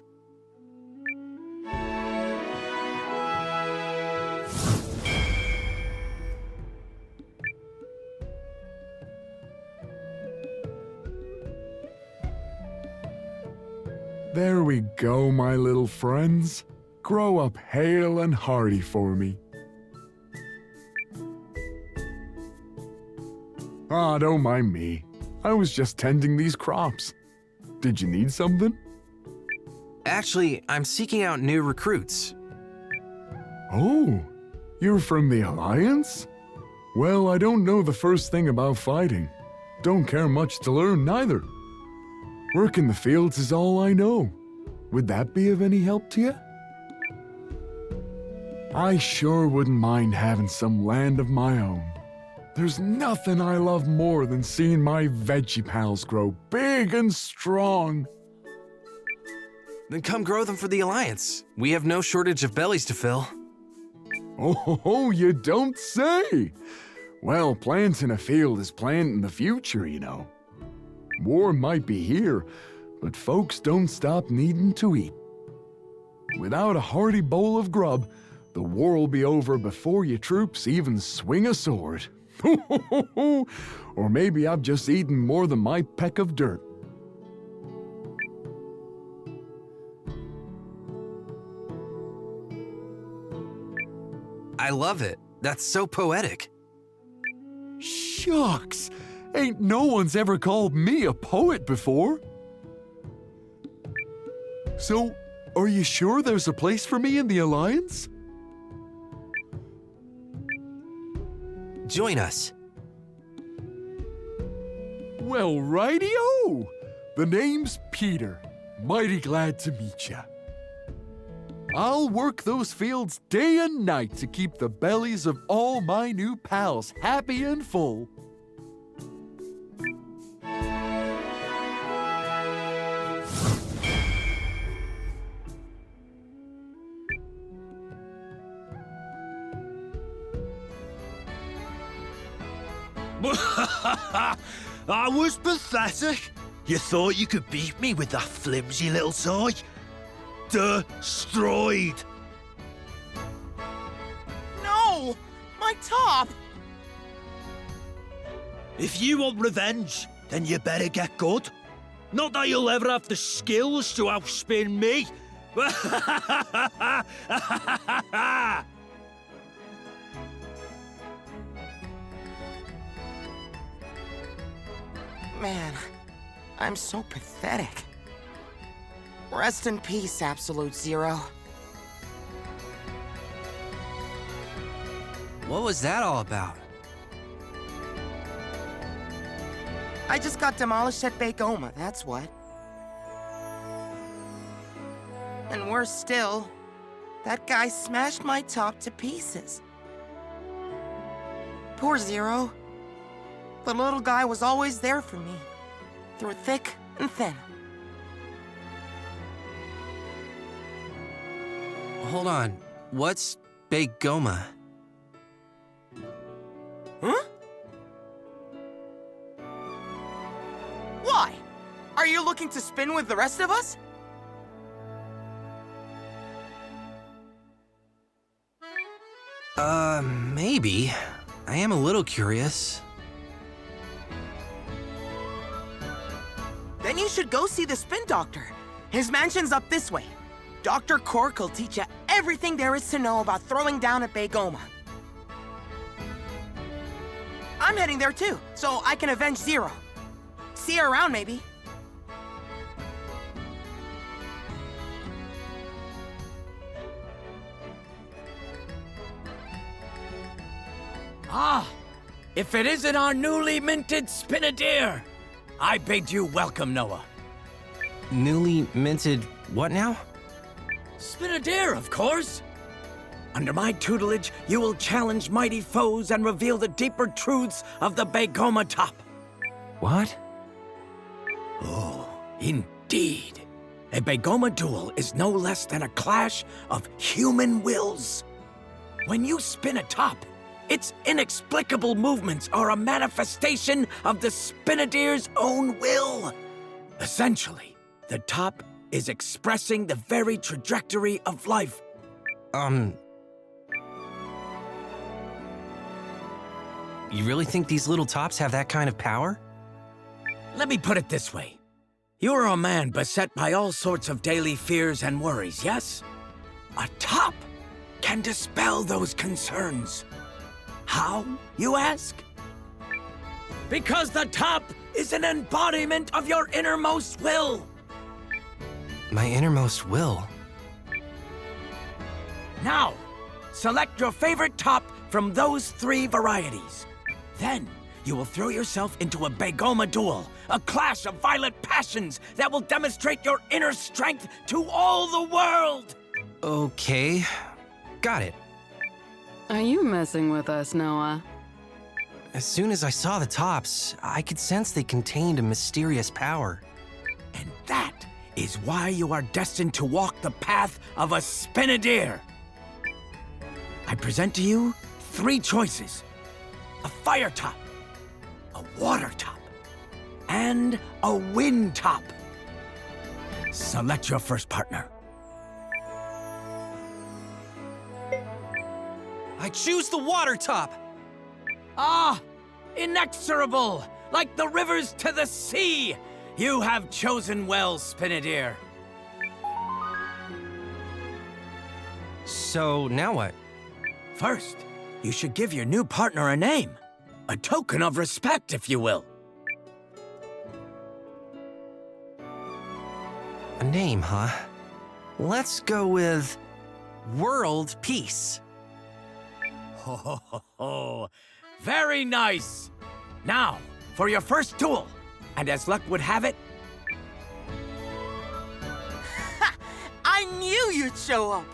There we go, my little friends. Grow up hale and hearty for me. Ah, don't mind me. I was just tending these crops. Did you need something? Actually, I'm seeking out new recruits. Oh, you're from the Alliance? Well, I don't know the first thing about fighting. Don't care much to learn neither. Work in the fields is all I know. Would that be of any help to you? I sure wouldn't mind having some land of my own. There's nothing I love more than seeing my veggie pals grow big and strong. Then come grow them for the Alliance. We have no shortage of bellies to fill. Oh, you don't say! Well, planting a field is planting the future, you know. War might be here, but folks don't stop needing to eat. Without a hearty bowl of grub, The war'll be over before your troops even swing a sword. Or maybe I've just eaten more than my peck of dirt. I love it. That's so poetic. Shucks! Ain't no one's ever called me a poet before. So, are you sure there's a place for me in the Alliance? Join us. Well, righty-o! The name's Peter. Mighty glad to meet ya. I'll work those fields day and night to keep the bellies of all my new pals happy and full. I was pathetic. You thought you could beat me with that flimsy little toy? Destroyed. No! My top! If you want revenge, then you better get good. Not that you'll ever have the skills to outspin me. Man, I'm so pathetic. Rest in peace, Absolute Zero. What was that all about? I just got demolished at Baygoma, that's what. And worse still, that guy smashed my top to pieces. Poor Zero. The little guy was always there for me, through thick and thin. Hold on. What's Baygoma? Huh? Why? Are you looking to spin with the rest of us? Maybe. I am a little curious. Then you should go see the Spin Doctor. His mansion's up this way. Dr. Cork will teach you everything there is to know about throwing down at Baygoma. I'm heading there too, so I can avenge Zero. See you around, maybe. Ah! If it isn't our newly minted Spinadair! I bid you welcome, Noah. Newly minted what now? Spinadair, of course! Under my tutelage, you will challenge mighty foes and reveal the deeper truths of the Baygoma top. What? Oh, indeed. A Baygoma duel is no less than a clash of human wills. When you spin a top, its inexplicable movements are a manifestation of the Spinadeer's own will. Essentially, the top is expressing the very trajectory of life. You really think these little tops have that kind of power? Let me put it this way. You are a man beset by all sorts of daily fears and worries, yes? A top can dispel those concerns. How, you ask? Because the top is an embodiment of your innermost will. My innermost will? Now, select your favorite top from those 3 varieties. Then, you will throw yourself into a Baygoma duel, a clash of violent passions that will demonstrate your inner strength to all the world! Okay, got it. Are you messing with us, Noah? As soon as I saw the tops, I could sense they contained a mysterious power. And that is why you are destined to walk the path of a Spinadeer. I present to you 3 choices. A fire top, a water top, and a wind top. Select your first partner. I choose the water top. Ah, inexorable, like the rivers to the sea. You have chosen well, Spinadir. So, now what? First, you should give your new partner a name. A token of respect, if you will. A name, huh? Let's go with World Peace. Ho, ho, ho, ho. Very nice. Now, for your first duel. And as luck would have it... I knew you'd show up.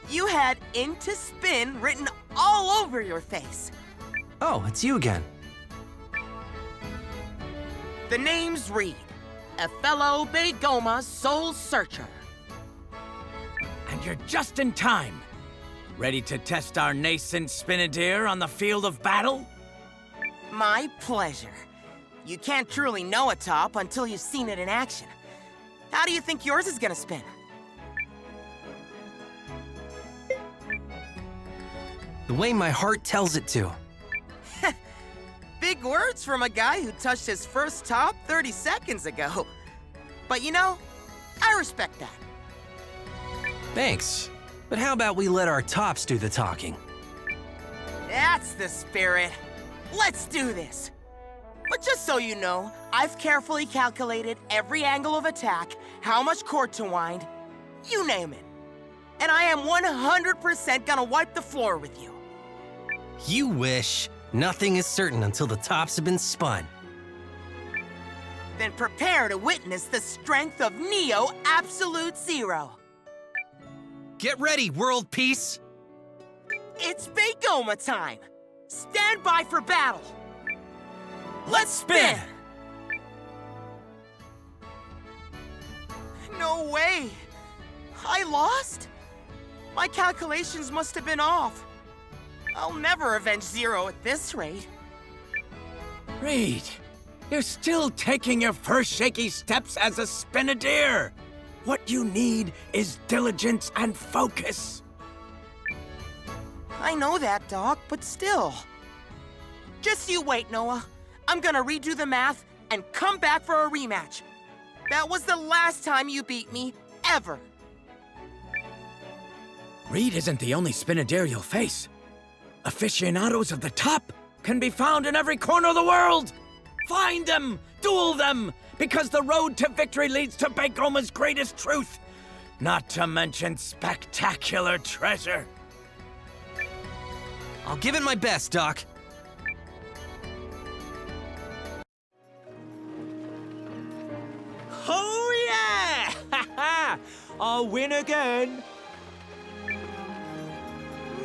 You had Into Spin written all over your face. Oh, it's you again. The name's Reed, a fellow Begoma soul searcher. And you're just in time. Ready to test our nascent Spinadir on the field of battle? My pleasure. You can't truly know a top until you've seen it in action. How do you think yours is gonna spin? The way my heart tells it to. Big words from a guy who touched his first top 30 seconds ago. But you know, I respect that. Thanks. But how about we let our tops do the talking? That's the spirit. Let's do this. But just so you know, I've carefully calculated every angle of attack, how much cord to wind, you name it. And I am 100% gonna wipe the floor with you. You wish. Nothing is certain until the tops have been spun. Then prepare to witness the strength of Neo Absolute Zero. Get ready, World Peace! It's Begoma time! Stand by for battle! Let's spin! No way! I lost? My calculations must have been off. I'll never avenge Zero at this rate. Reed, you're still taking your first shaky steps as a Spinadir. What you need is diligence and focus. I know that, Doc, but still. Just you wait, Noah. I'm gonna redo the math and come back for a rematch. That was the last time you beat me, ever. Reed isn't the only Spinadir you'll face. Aficionados of the top can be found in every corner of the world. Find them, duel them, because the road to victory leads to Begoma's greatest truth, not to mention spectacular treasure. I'll give it my best, Doc. Oh yeah! I'll win again.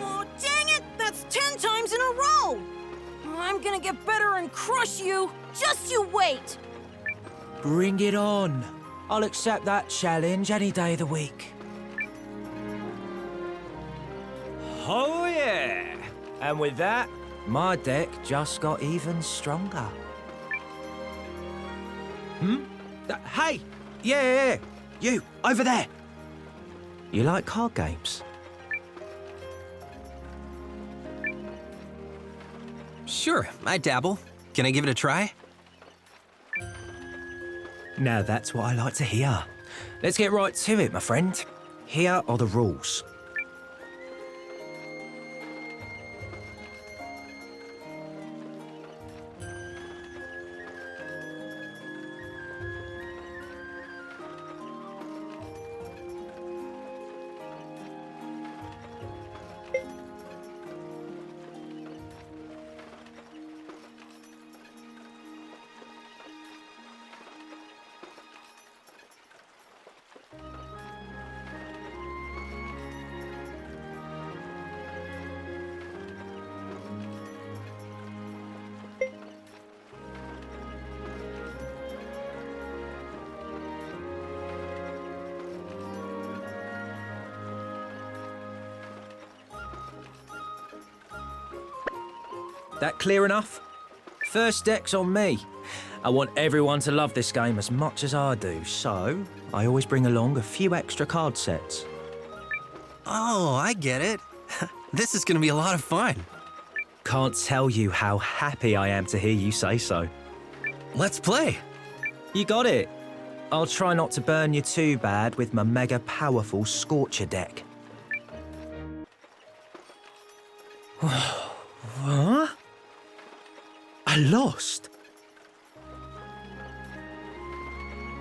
Oh, dang it! That's 10 times in a row! I'm gonna get better and crush you! Just you wait! Bring it on. I'll accept that challenge any day of the week. Oh yeah! And with that, my deck just got even stronger. Hey! Yeah! You, over there! You like card games? Sure, I dabble. Can I give it a try? Now that's what I like to hear. Let's get right to it, my friend. Here are the rules. That clear enough? First deck's on me. I want everyone to love this game as much as I do, so I always bring along a few extra card sets. Oh, I get it. This is gonna be a lot of fun. Can't tell you how happy I am to hear you say so. Let's play. You got it. I'll try not to burn you too bad with my mega powerful Scorcher deck. What? I lost.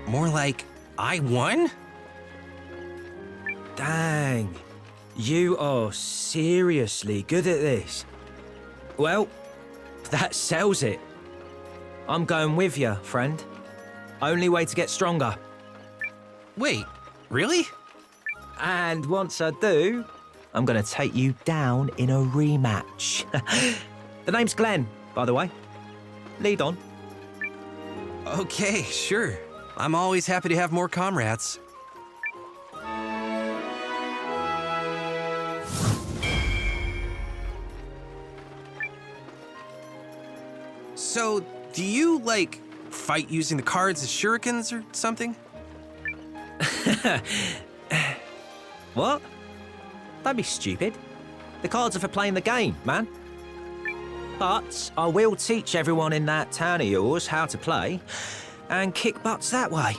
More like, I won? Dang. You are seriously good at this. Well, that sells it. I'm going with you, friend. Only way to get stronger. Wait, really? And once I do, I'm gonna take you down in a rematch. The name's Glenn, by the way. Lead on. Okay, sure. I'm always happy to have more comrades. So, do you, like, fight using the cards as shurikens or something? What? Don't be stupid. The cards are for playing the game, man. But I will teach everyone in that town of yours how to play and kick butts that way.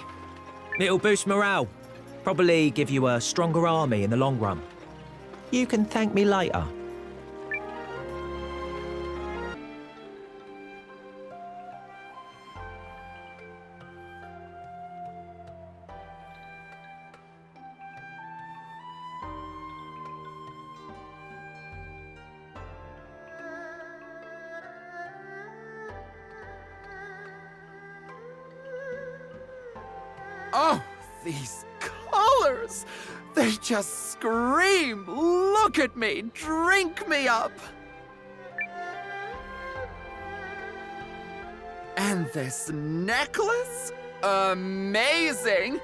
It'll boost morale. Probably give you a stronger army in the long run. You can thank me later. Oh, these colors! They just scream! Look at me! Drink me up! And this necklace? Amazing!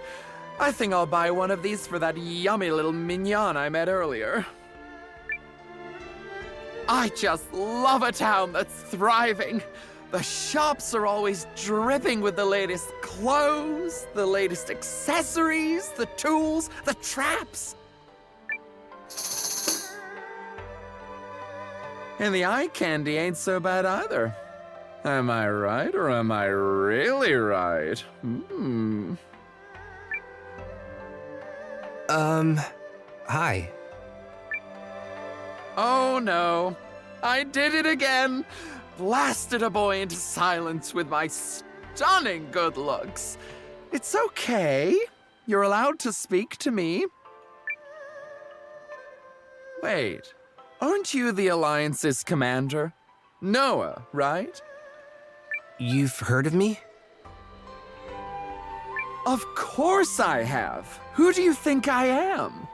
I think I'll buy one of these for that yummy little mignon I met earlier. I just love a town that's thriving. The shops are always dripping with the latest clothes, the latest accessories, the tools, the traps. And the eye candy ain't so bad either. Am I right, or am I really right? Hi. Oh no, I did it again. Blasted a boy into silence with my stunning good looks. It's okay. You're allowed to speak to me. Wait, aren't you the Alliance's commander? Noah, right? You've heard of me? Of course I have. Who do you think I am?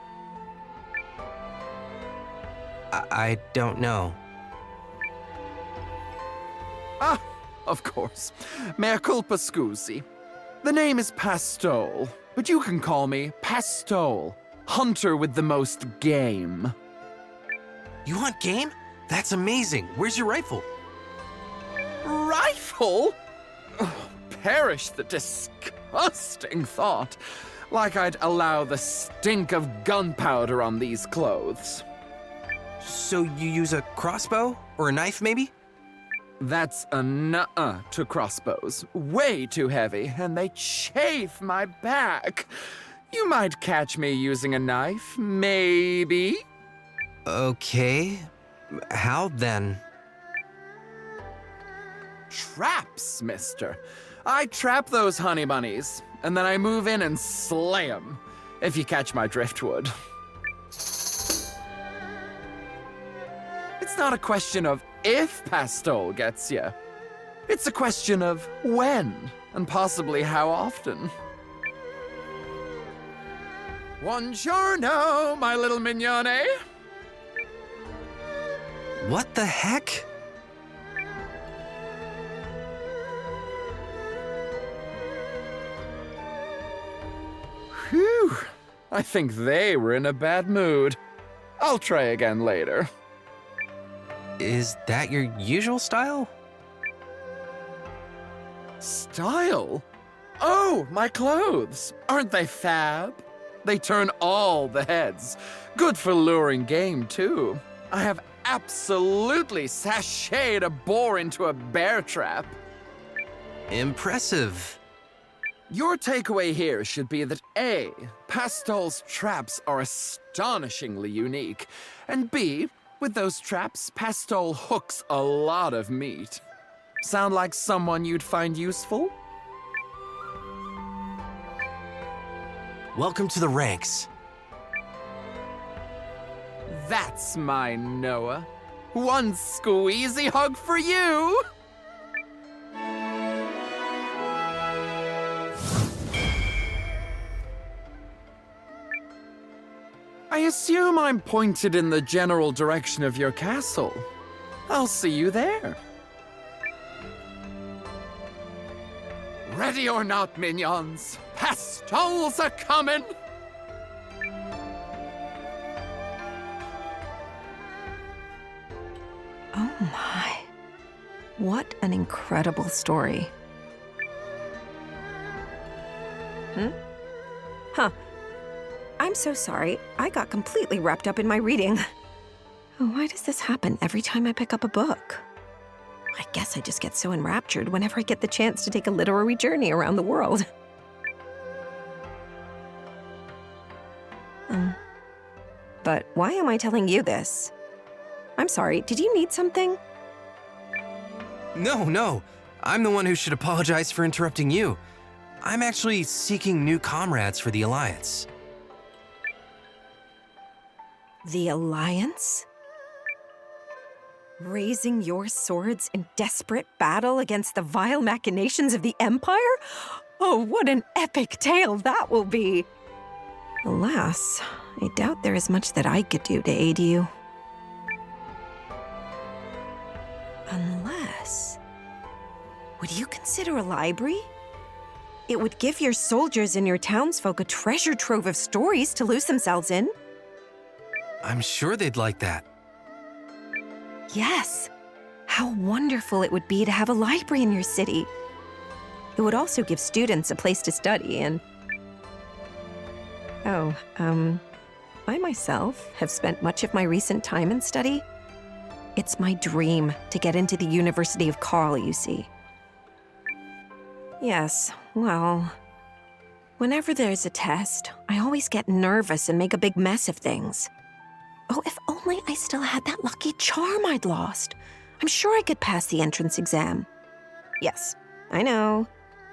I don't know. Ah, of course. Mea culpa scusi. The name is Pastole, but you can call me Pastole, hunter with the most game. You want game? That's amazing. Where's your rifle? Rifle? Oh, perish the disgusting thought. Like I'd allow the stink of gunpowder on these clothes. So you use a crossbow? Or a knife, maybe? That's a nuh-uh to crossbows. Way too heavy, and they chafe my back. You might catch me using a knife, maybe? Okay. How then? Traps, mister. I trap those honey bunnies, and then I move in and slay 'em, if you catch my driftwood. It's not a question of if Pastole gets you. It's a question of when, and possibly how often. Buongiorno, my little mignone. What the heck? Whew. I think they were in a bad mood. I'll try again later. Is that your usual style? Style? Oh, my clothes. Aren't they fab? They turn all the heads. Good for luring game, too. I have absolutely sashayed a boar into a bear trap. Impressive. Your takeaway here should be that A, Pastol's traps are astonishingly unique, and B, with those traps, Pastol hooks a lot of meat. Sound like someone you'd find useful? Welcome to the ranks. That's my Noah. One squeezy hug for you! I assume I'm pointed in the general direction of your castle. I'll see you there. Ready or not, minions, Pastols are coming! Oh my. What an incredible story. Huh. I'm so sorry. I got completely wrapped up in my reading. Oh, why does this happen every time I pick up a book? I guess I just get so enraptured whenever I get the chance to take a literary journey around the world. But why am I telling you this? I'm sorry, did you need something? No. I'm the one who should apologize for interrupting you. I'm actually seeking new comrades for the Alliance. The Alliance? Raising your swords in desperate battle against the vile machinations of the Empire? Oh, what an epic tale that will be! Alas, I doubt there is much that I could do to aid you. Unless... Would you consider a library? It would give your soldiers and your townsfolk a treasure trove of stories to lose themselves in. I'm sure they'd like that. Yes. How wonderful it would be to have a library in your city. It would also give students a place to study and... I myself have spent much of my recent time in study. It's my dream to get into the University of Karl, you see. Yes, well... Whenever there's a test, I always get nervous and make a big mess of things. Oh, if only I still had that lucky charm I'd lost. I'm sure I could pass the entrance exam. Yes, I know.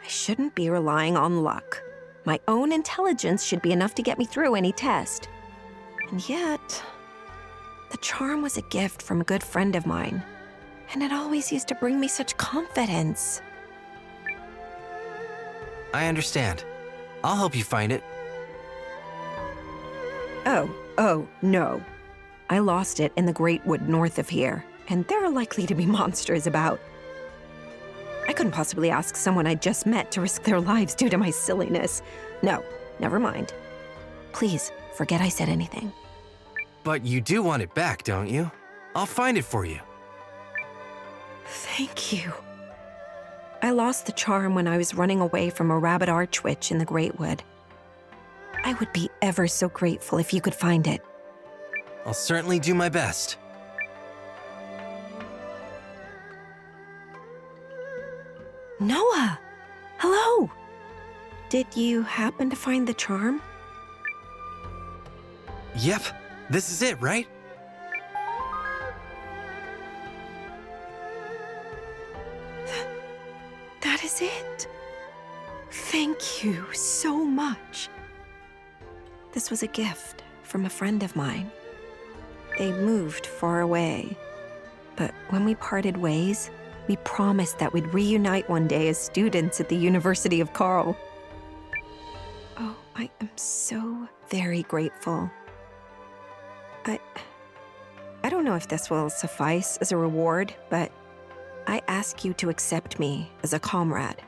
I shouldn't be relying on luck. My own intelligence should be enough to get me through any test. And yet, the charm was a gift from a good friend of mine, and it always used to bring me such confidence. I understand. I'll help you find it. Oh, no. I lost it in the Great Wood north of here, and there are likely to be monsters about. I couldn't possibly ask someone I'd just met to risk their lives due to my silliness. No, never mind. Please, forget I said anything. But you do want it back, don't you? I'll find it for you. Thank you. I lost the charm when I was running away from a rabid archwitch in the Great Wood. I would be ever so grateful if you could find it. I'll certainly do my best. Noah! Hello! Did you happen to find the charm? Yep, this is it, right? That is it. Thank you so much. This was a gift from a friend of mine. They moved far away, but when we parted ways, we promised that we'd reunite one day as students at the University of Karl. Oh, I am so very grateful. I don't know if this will suffice as a reward, but I ask you to accept me as a comrade.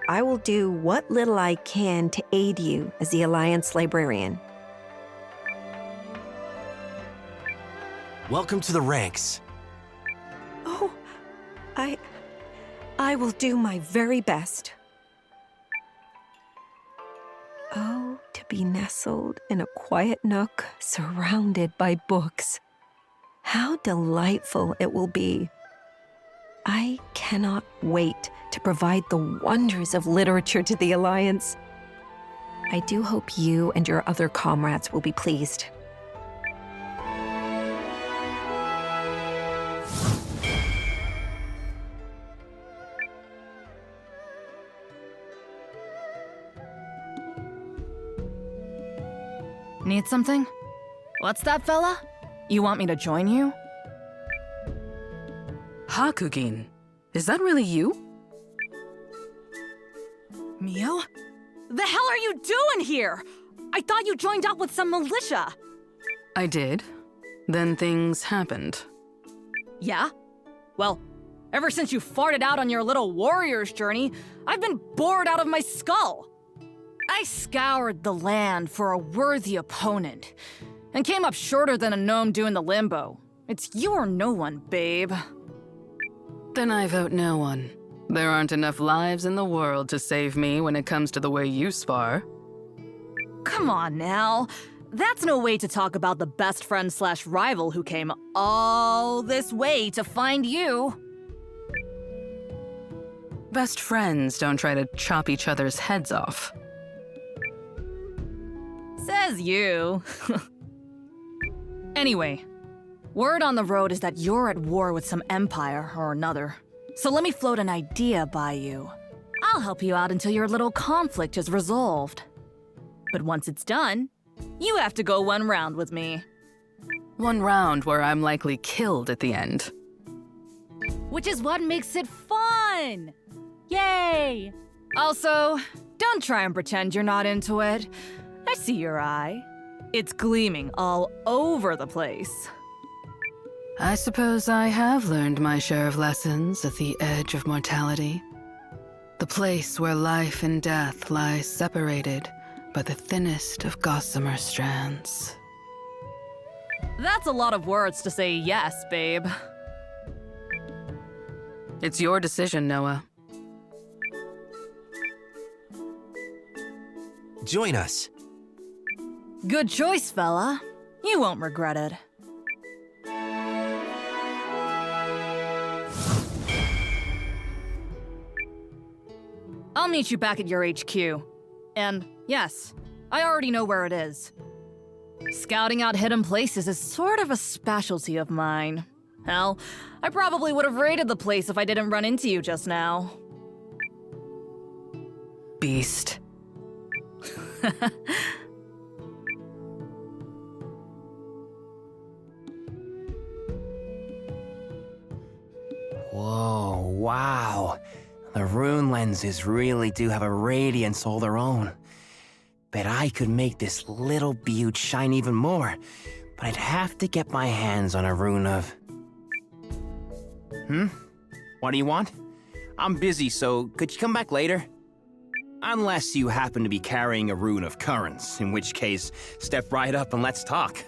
I will do what little I can to aid you as the Alliance librarian. Welcome to the ranks. Oh, I will do my very best. Oh, to be nestled in a quiet nook, surrounded by books. How delightful it will be. I cannot wait to provide the wonders of literature to the Alliance. I do hope you and your other comrades will be pleased. Need something? What's that, fella? You want me to join you? Hakugin, is that really you? Mio? The hell are you doing here? I thought you joined up with some militia. I did. Then things happened. Yeah? Well, ever since you farted out on your little warrior's journey, I've been bored out of my skull. I scoured the land for a worthy opponent, and came up shorter than a gnome doing the limbo. It's you or no one, babe. Then I vote no one. There aren't enough lives in the world to save me when it comes to the way you spar. Come on now. That's no way to talk about the best friend slash rival who came all this way to find you. Best friends don't try to chop each other's heads off. Says you. Anyway, word on the road is that you're at war with some empire or another. So let me float an idea by you. I'll help you out until your little conflict is resolved. But once it's done, you have to go one round with me. One round where I'm likely killed at the end. Which is what makes it fun! Yay! Also, don't try and pretend you're not into it. I see your eye. It's gleaming all over the place. I suppose I have learned my share of lessons at the edge of mortality. The place where life and death lie separated by the thinnest of gossamer strands. That's a lot of words to say yes, babe. It's your decision, Noah. Join us. Good choice, fella. You won't regret it. I'll meet you back at your HQ. And yes, I already know where it is. Scouting out hidden places is sort of a specialty of mine. Hell, I probably would have raided the place if I didn't run into you just now. Beast. Whoa, wow. The rune lenses really do have a radiance all their own. Bet I could make this little beaut shine even more, but I'd have to get my hands on a rune of... What do you want? I'm busy, so could you come back later? Unless you happen to be carrying a rune of currents, in which case, step right up and let's talk.